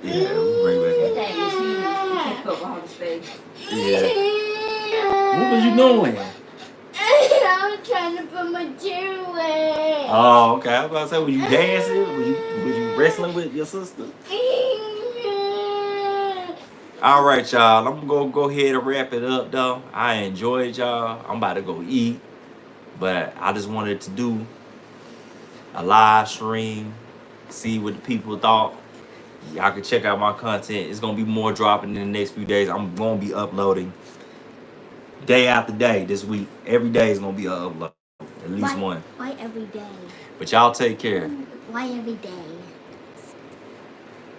Yeah, we'll bring it back. That thing is huge. You can't cover all the space. Yeah. What was you doing? I was trying to put my chair away. Oh, okay. I was about to say, were you dancing? Was you wrestling with your sister? All right, y'all. I'm gonna go ahead and wrap it up, though. I enjoyed y'all. I'm about to go eat, but I just wanted to do a live stream, see what the people thought. Y'all can check out my content. It's gonna be more dropping in the next few days. I'm gonna be uploading day after day this week. Every day is gonna be an upload, at least one. Why every day? But y'all take care. Why every day?